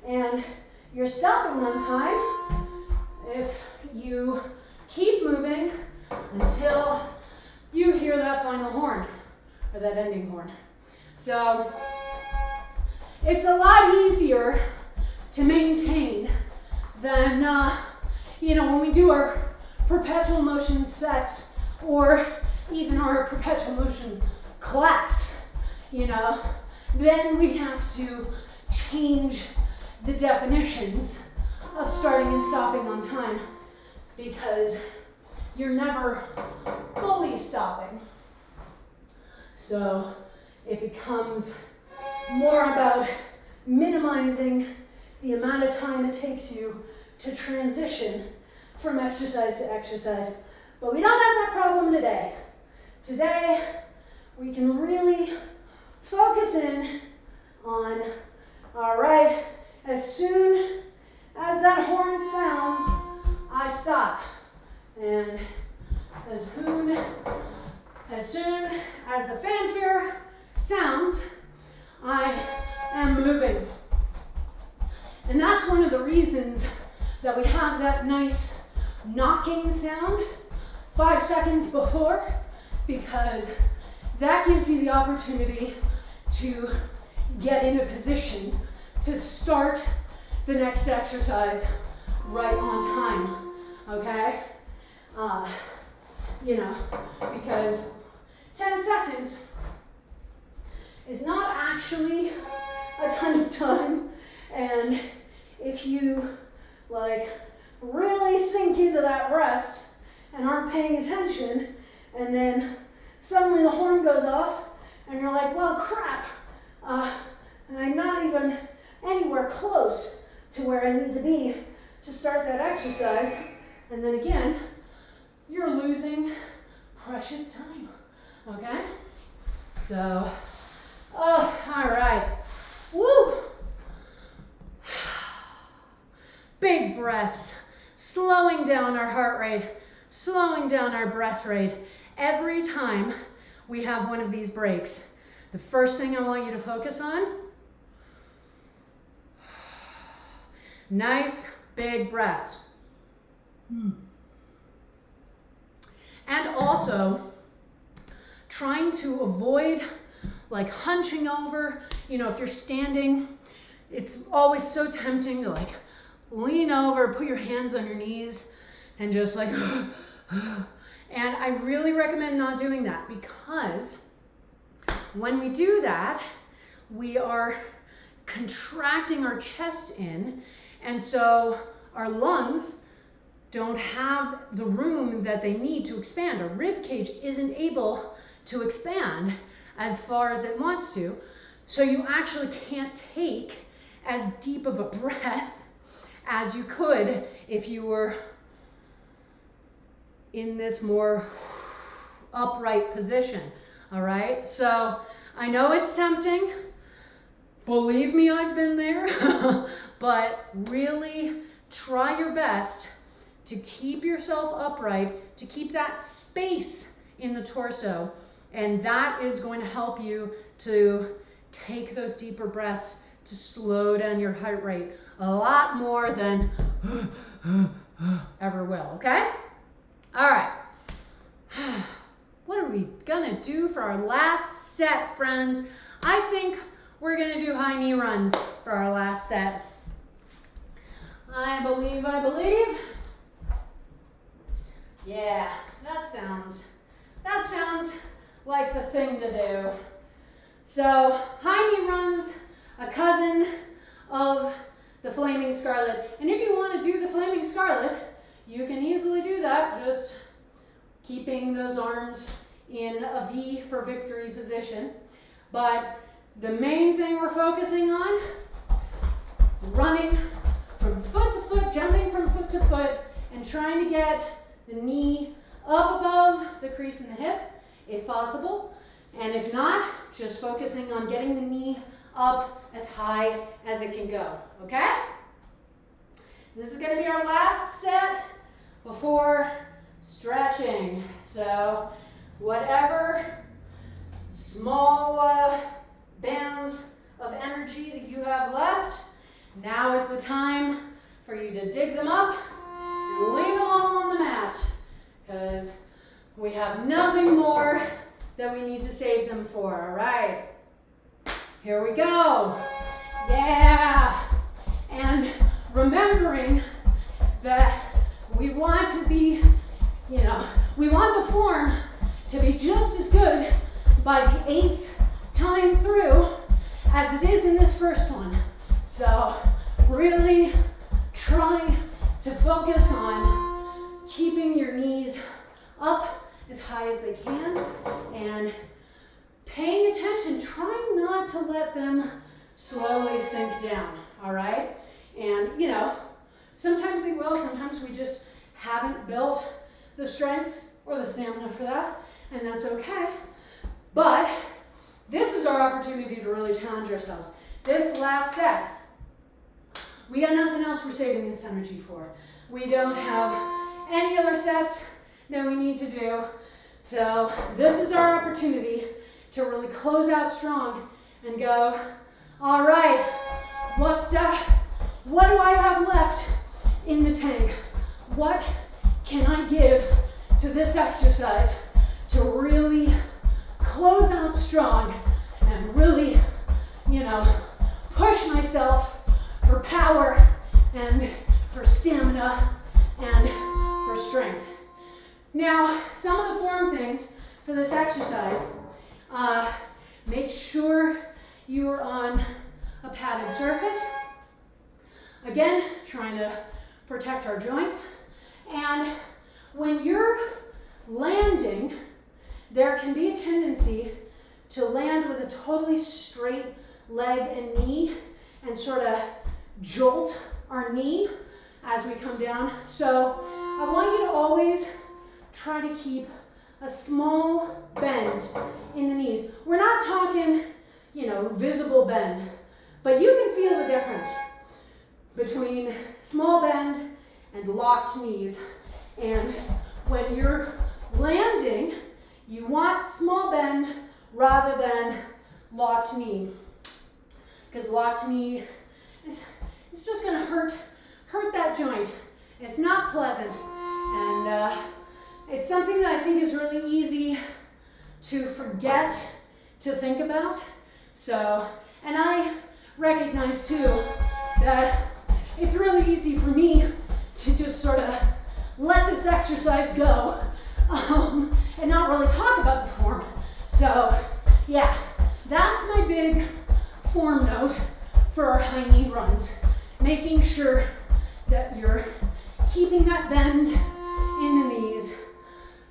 And you're stopping on time if you keep moving until you hear that final horn, or that ending horn. So it's a lot easier to maintain than, when we do our perpetual motion sets, or even our perpetual motion class, then we have to change the definitions of starting and stopping on time, because you're never fully stopping. So it becomes more about minimizing the amount of time it takes you to transition from exercise to exercise. But we don't have that problem today. Today, we can really focus in on All right, as soon as that horn sounds, I stop. And as soon as the fanfare sounds, I am moving. And that's one of the reasons that we have that nice knocking sound 5 seconds before, because that gives you the opportunity to get in a position to start the next exercise right on time, okay? Because 10 seconds is not actually a ton of time, and if you really sink into that rest and aren't paying attention, and then suddenly the horn goes off and you're like, well, crap, and I'm not even anywhere close to where I need to be to start that exercise, and then again, you're losing precious time, okay? So, all right, woo! Big breaths, slowing down our heart rate, slowing down our breath rate. Every time we have one of these breaks, the first thing I want you to focus on, nice big breaths. And also trying to avoid hunching over. If you're standing, it's always so tempting to lean over, put your hands on your knees, and just and I really recommend not doing that, because when we do that, we are contracting our chest in, and so our lungs don't have the room that they need to expand. Our rib cage isn't able to expand as far as it wants to, so you actually can't take as deep of a breath as you could if you were in this more upright position, all right? So I know it's tempting. Believe me, I've been there. But really try your best to keep yourself upright, to keep that space in the torso, and that is going to help you to take those deeper breaths, to slow down your heart rate a lot more than ever will, okay? All right. What are we gonna do for our last set, friends? I think we're gonna do high knee runs for our last set. I believe. Yeah, that sounds like the thing to do. So, high knee runs, a cousin of the Flaming Scarlet. And if you want to do the Flaming Scarlet, you can easily do that, just keeping those arms in a V for victory position. But the main thing we're focusing on, running from foot to foot, jumping from foot to foot, and trying to get the knee up above the crease in the hip, if possible. And if not, just focusing on getting the knee up as high as it can go, okay? This is gonna be our last set before stretching. So whatever small bands of energy that you have left, now is the time for you to dig them up and leave them all on the mat, because we have nothing more that we need to save them for, all right? Here we go. Yeah. And remembering that we want to be, we want the form to be just as good by the 8th time through as it is in this first one. So really try to focus on keeping your knees up as high as they can and paying attention, trying not to let them slowly sink down, all right? And, sometimes they will, sometimes we just haven't built the strength or the stamina for that, and that's okay. But this is our opportunity to really challenge ourselves. this last set, we got nothing else we're saving this energy for. We don't have any other sets that we need to do. So this is our opportunity to really close out strong and go, all right, what do I have left in the tank? What can I give to this exercise to really close out strong and really, push myself for power and for stamina and for strength. Now, some of the form things for this exercise, make sure you are on a padded surface. Again, trying to protect our joints. And when you're landing, there can be a tendency to land with a totally straight leg and knee and sort of jolt our knee as we come down. So I want you to always try to keep a small bend in the knees. We're not talking, visible bend, but you can feel the difference between small bend and locked knees. And when you're landing, you want small bend rather than locked knee. Because locked knee is just going to hurt that joint. It's not pleasant. And it's something that I think is really easy to forget to think about. So, and I recognize too that it's really easy for me to just sort of let this exercise go and not really talk about the form. So yeah, that's my big form note for our high knee runs. Making sure that you're keeping that bend in the knees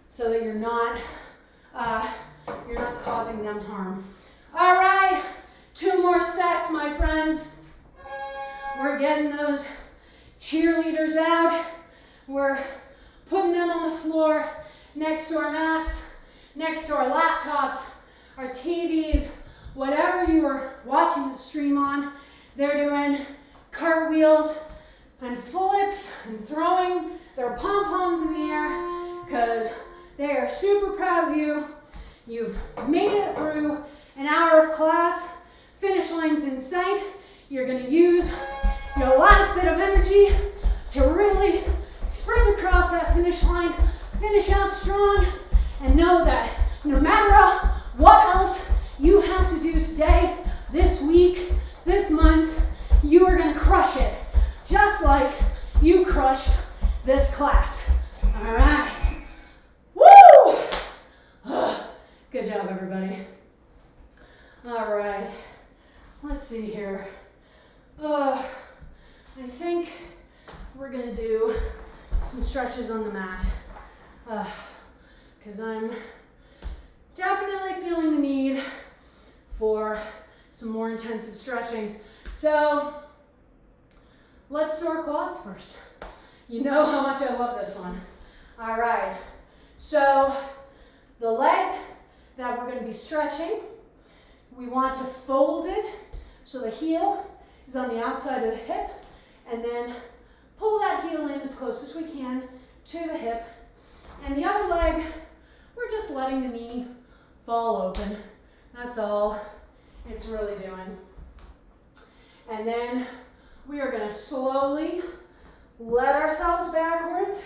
so that you're not causing them harm. All right, 2 more sets, my friends. We're getting those cheerleaders out. We're putting them on the floor next to our mats, next to our laptops, our TVs, whatever you are watching the stream on. They're doing cartwheels and flips and throwing their pom-poms in the air because they are super proud of you. You've made it through an hour of class. Finish line's in sight. You're going to use your last bit of energy to really sprint across that finish line, finish out strong, and know that no matter what else you have to do today, this week, this month, you are going to crush it, just like you crushed this class. All right. Woo! Good job, everybody. All right. Let's see here. I think we're going to do some stretches on the mat because I'm definitely feeling the need for some more intensive stretching. So let's do our quads first. You know how much I love this one. All right, so the leg that we're going to be stretching, we want to fold it so the heel is on the outside of the hip, and then pull that heel in as close as we can to the hip. And the other leg, we're just letting the knee fall open. That's all it's really doing. And then we are going to slowly let ourselves backwards,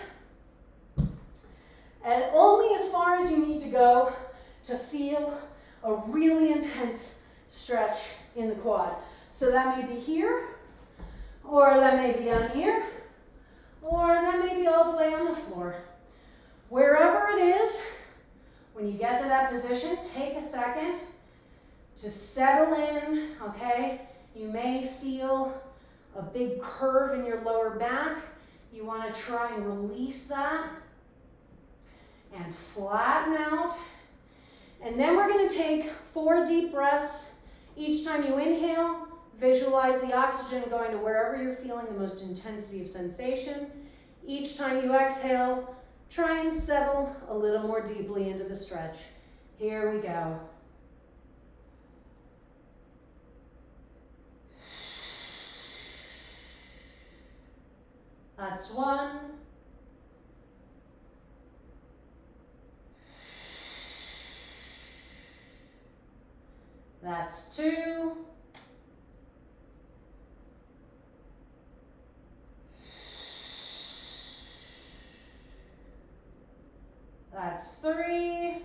and only as far as you need to go to feel a really intense stretch in the quad. So that may be here, or that may be down here, or that may be all the way on the floor. Wherever it is, when you get to that position, take a second to settle in, okay? You may feel a big curve in your lower back. You want to try and release that and flatten out. And then we're going to take 4 deep breaths. Each time you inhale, visualize the oxygen going to wherever you're feeling the most intensity of sensation. Each time you exhale, try and settle a little more deeply into the stretch. Here we go. That's 1. That's 2. That's 3.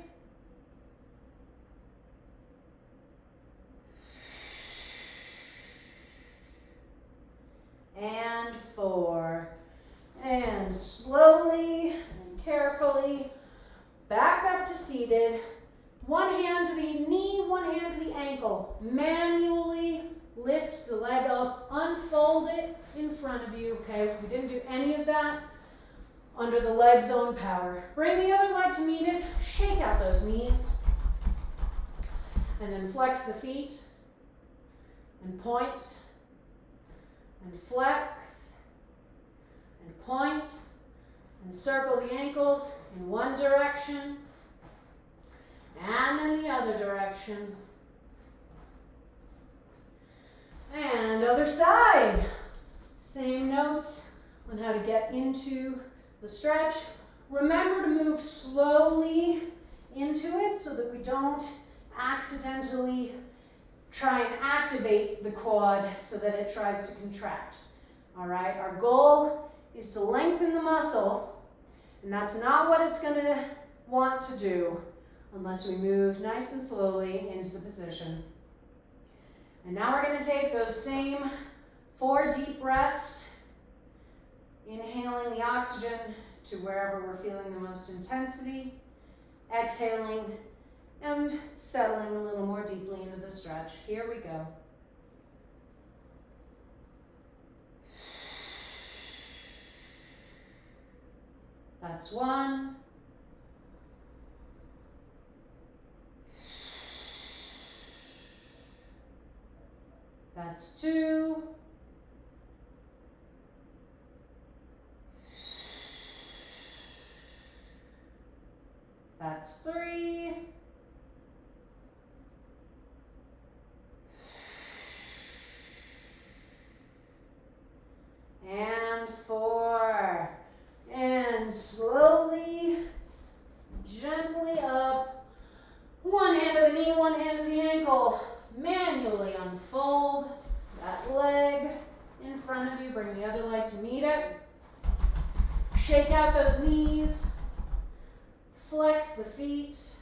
And 4. And slowly and carefully back up to seated. One hand to the knee, one hand to the ankle. Manually lift the leg up, unfold it in front of you, okay? We didn't do any of that under the leg's own power. Bring the other leg to meet it, shake out those knees, and then flex the feet, and point, and flex, and point, and circle the ankles in one direction, and then the other direction. And other side. Same notes on how to get into the stretch. Remember to move slowly into it so that we don't accidentally try and activate the quad so that it tries to contract. All right, our goal is to lengthen the muscle, and that's not what it's going to want to do unless we move nice and slowly into the position. And now we're going to take those same 4 deep breaths, inhaling the oxygen to wherever we're feeling the most intensity, exhaling and settling a little more deeply into the stretch. Here we go. That's 1. That's 2. That's 3. And 4. And slowly, gently up. One hand to the knee, one hand to the ankle. Manually unfold that leg in front of you. Bring the other leg to meet it. Shake out those knees. Flex the feet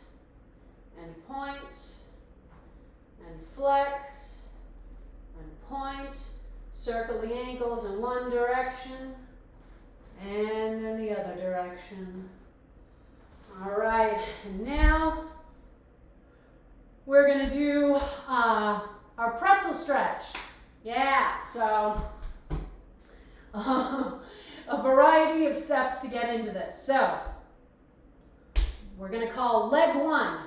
and point and flex and point. Circle the ankles in one direction and then the other direction. All right, and now we're gonna do our pretzel stretch. Yeah, so a variety of steps to get into this. So we're gonna call leg 1,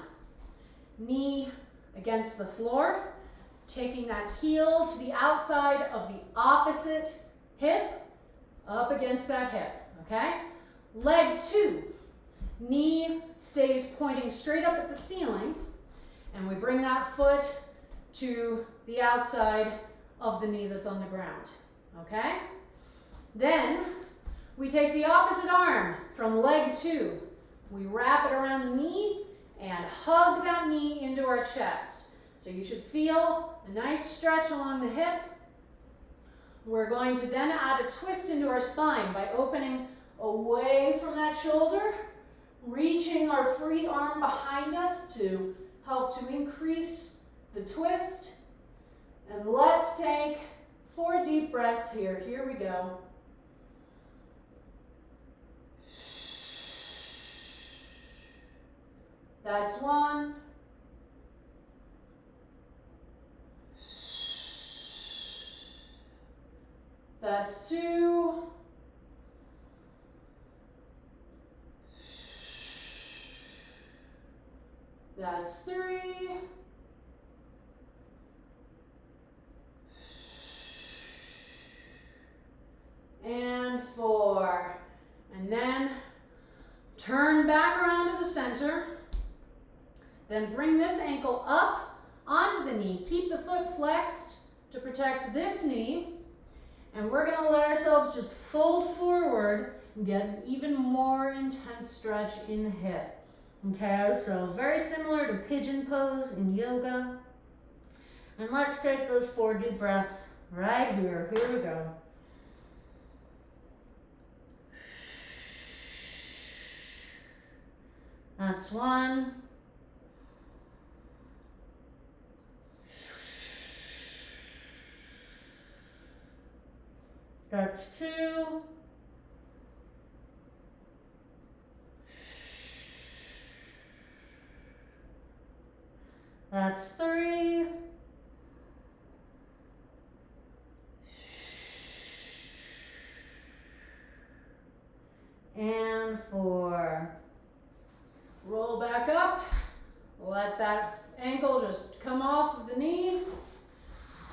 knee against the floor, taking that heel to the outside of the opposite hip, up against that hip, okay? Leg 2, knee stays pointing straight up at the ceiling, and we bring that foot to the outside of the knee that's on the ground, okay? Then we take the opposite arm from leg 2. We wrap it around the knee and hug that knee into our chest. So you should feel a nice stretch along the hip. We're going to then add a twist into our spine by opening away from that shoulder, reaching our free arm behind us to help to increase the twist. And let's take 4 deep breaths here. Here we go. That's 1. That's 2. That's 3. And 4. And then turn back around to the center. Then bring this ankle up onto the knee. Keep the foot flexed to protect this knee. And we're gonna let ourselves just fold forward and get an even more intense stretch in the hip. Okay, so very similar to pigeon pose in yoga. And let's take those 4 deep breaths right here. Here we go. That's 1. That's 2. That's 3. And 4. Roll back up. Let that ankle just come off of the knee.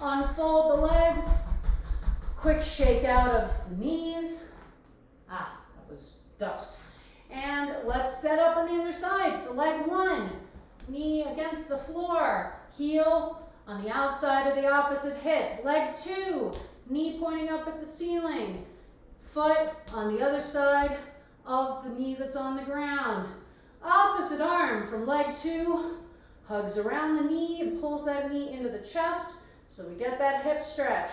Unfold the legs. Quick shake out of the knees. Ah, that was dust. And let's set up on the other side. So leg 1, knee against the floor, heel on the outside of the opposite hip. Leg 2, knee pointing up at the ceiling, foot on the other side of the knee that's on the ground. Opposite arm from leg 2, hugs around the knee and pulls that knee into the chest so we get that hip stretch.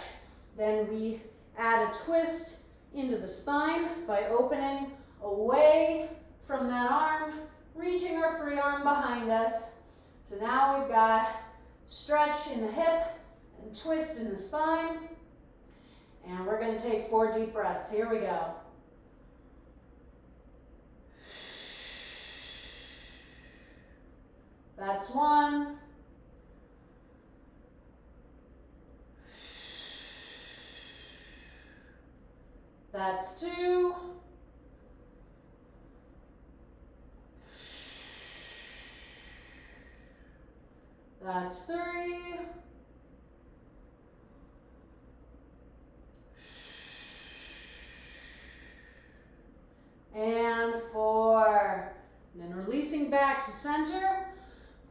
Then we add a twist into the spine by opening away from that arm, reaching our free arm behind us. So now we've got stretch in the hip and twist in the spine. And we're going to take 4 deep breaths. Here we go. That's 1. That's 2. That's 3. And 4. Then releasing back to center,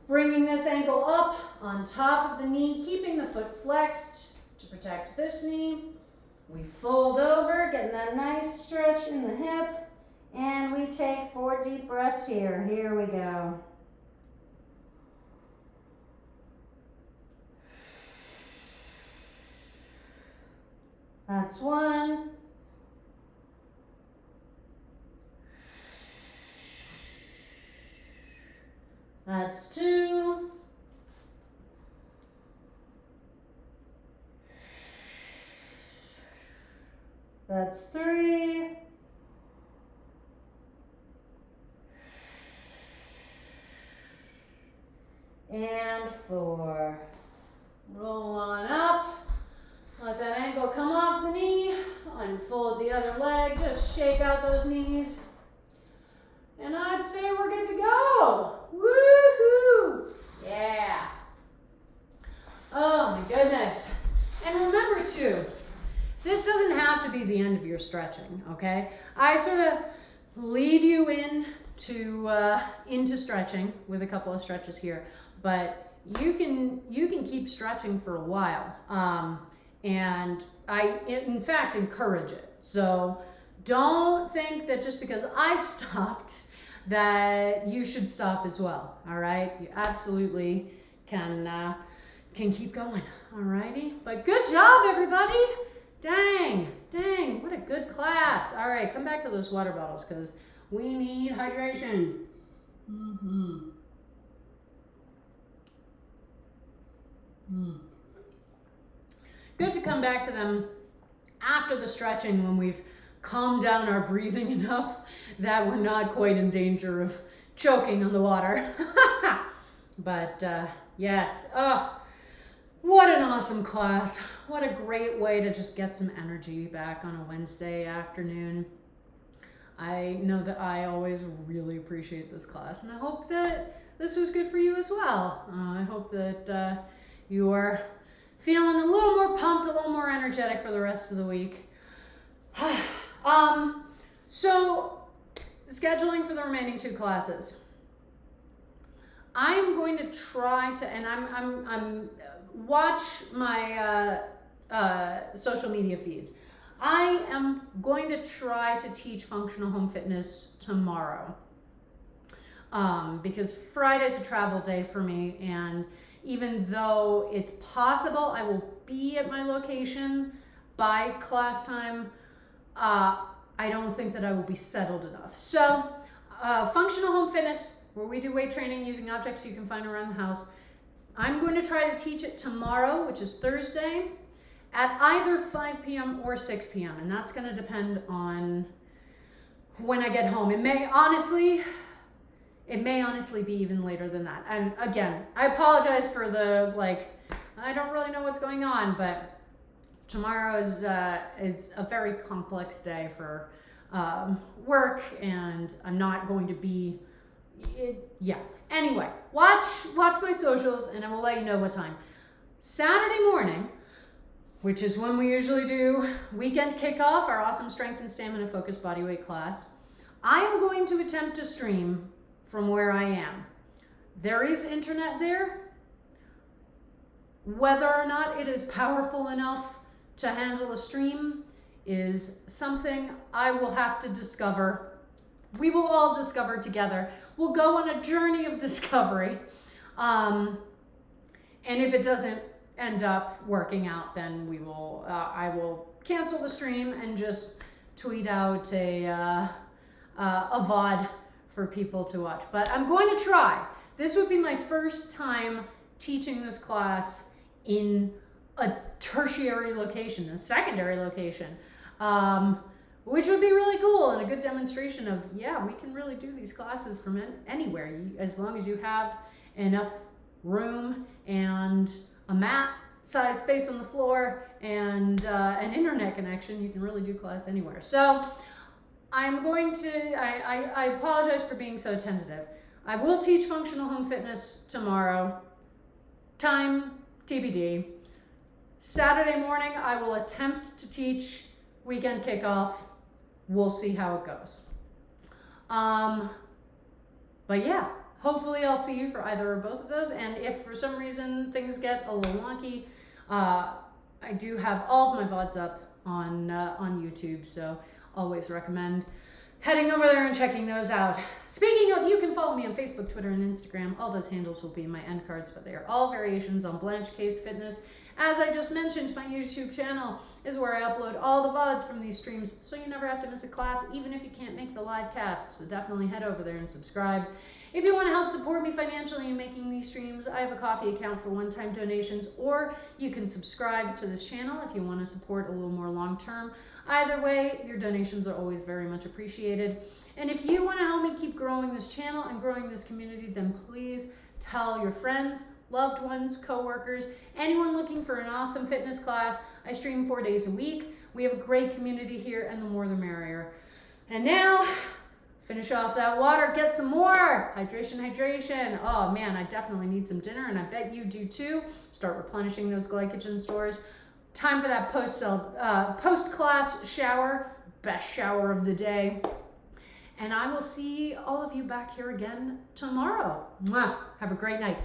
bringing this ankle up on top of the knee, keeping the foot flexed to protect this knee. We fold over, getting that nice stretch in the hip, and we take 4 deep breaths here. Here we go. That's 1. That's 2. That's 3. And 4. Roll on up. Let that ankle come off the knee. Unfold the other leg. Just shake out those knees. And I'd say we're good to go. Woohoo! Yeah. Oh my goodness. And remember too, this doesn't have to be the end of your stretching, okay? I sort of lead you into stretching with a couple of stretches here, but you can keep stretching for a while. And I, in fact, encourage it. So don't think that just because I've stopped that you should stop as well, all right? You absolutely can keep going, all righty? But good job, everybody. Dang, what a good class. All right, come back to those water bottles because we need hydration. Good to come back to them after the stretching when we've calmed down our breathing enough that we're not quite in danger of choking on the water. But yes, oh, what an awesome class. What a great way to just get some energy back on a Wednesday afternoon. I know that I always really appreciate this class, and I hope that this was good for you as well. I hope that you are feeling a little more pumped, a little more energetic for the rest of the week. So scheduling for the remaining 2 classes. I'm going to try to, and I'm watch my social media feeds. I am going to try to teach functional home fitness tomorrow. Because Friday's a travel day for me, and even though it's possible I will be at my location by class time, I don't think that I will be settled enough. So, functional home fitness, where we do weight training using objects you can find around the house. I'm going to try to teach it tomorrow, which is Thursday, at either 5 p.m. or 6 p.m. And that's going to depend on when I get home. It may honestly be even later than that. And again, I apologize for the, I don't really know what's going on, but tomorrow is a very complex day for work, and I'm not going to be, Anyway, watch my socials, and I will let you know what time. Saturday morning, which is when we usually do weekend kickoff, our awesome strength and stamina focused bodyweight class, I am going to attempt to stream from where I am. There is internet there. Whether or not it is powerful enough to handle a stream is something I will have to discover. We will all discover together. We'll go on a journey of discovery. And if it doesn't end up working out, then I will cancel the stream and just tweet out a VOD for people to watch. But I'm going to try. This would be my first time teaching this class in a tertiary location, a secondary location, which would be really cool and a good demonstration of, we can really do these classes from anywhere, as long as you have enough room and a mat size space on the floor and an internet connection. You can really do class anywhere. So I'm going to, I apologize for being so tentative. I will teach functional home fitness tomorrow. Time TBD. Saturday morning, I will attempt to teach weekend kickoff. We'll see how it goes. But yeah, hopefully I'll see you for either or both of those. And if for some reason things get a little wonky, I do have all of my VODs up on YouTube, so always recommend heading over there and checking those out. Speaking of, you can follow me on Facebook, Twitter, and Instagram. All those handles will be in my end cards, but they are all variations on Blanche Case Fitness. As I just mentioned, my YouTube channel is where I upload all the VODs from these streams, so you never have to miss a class, even if you can't make the live cast. So definitely head over there and subscribe. If you want to help support me financially in making these streams, I have a Ko-fi account for one-time donations, or you can subscribe to this channel if you want to support a little more long-term. Either way, your donations are always very much appreciated. And if you want to help me keep growing this channel and growing this community, then please tell your friends, loved ones, coworkers, anyone looking for an awesome fitness class. I stream 4 days a week. We have a great community here, and the more the merrier. And now, finish off that water, get some more. Hydration. Oh man, I definitely need some dinner, and I bet you do too. Start replenishing those glycogen stores. Time for that post-class shower, best shower of the day. And I will see all of you back here again tomorrow. Mwah. Have a great night.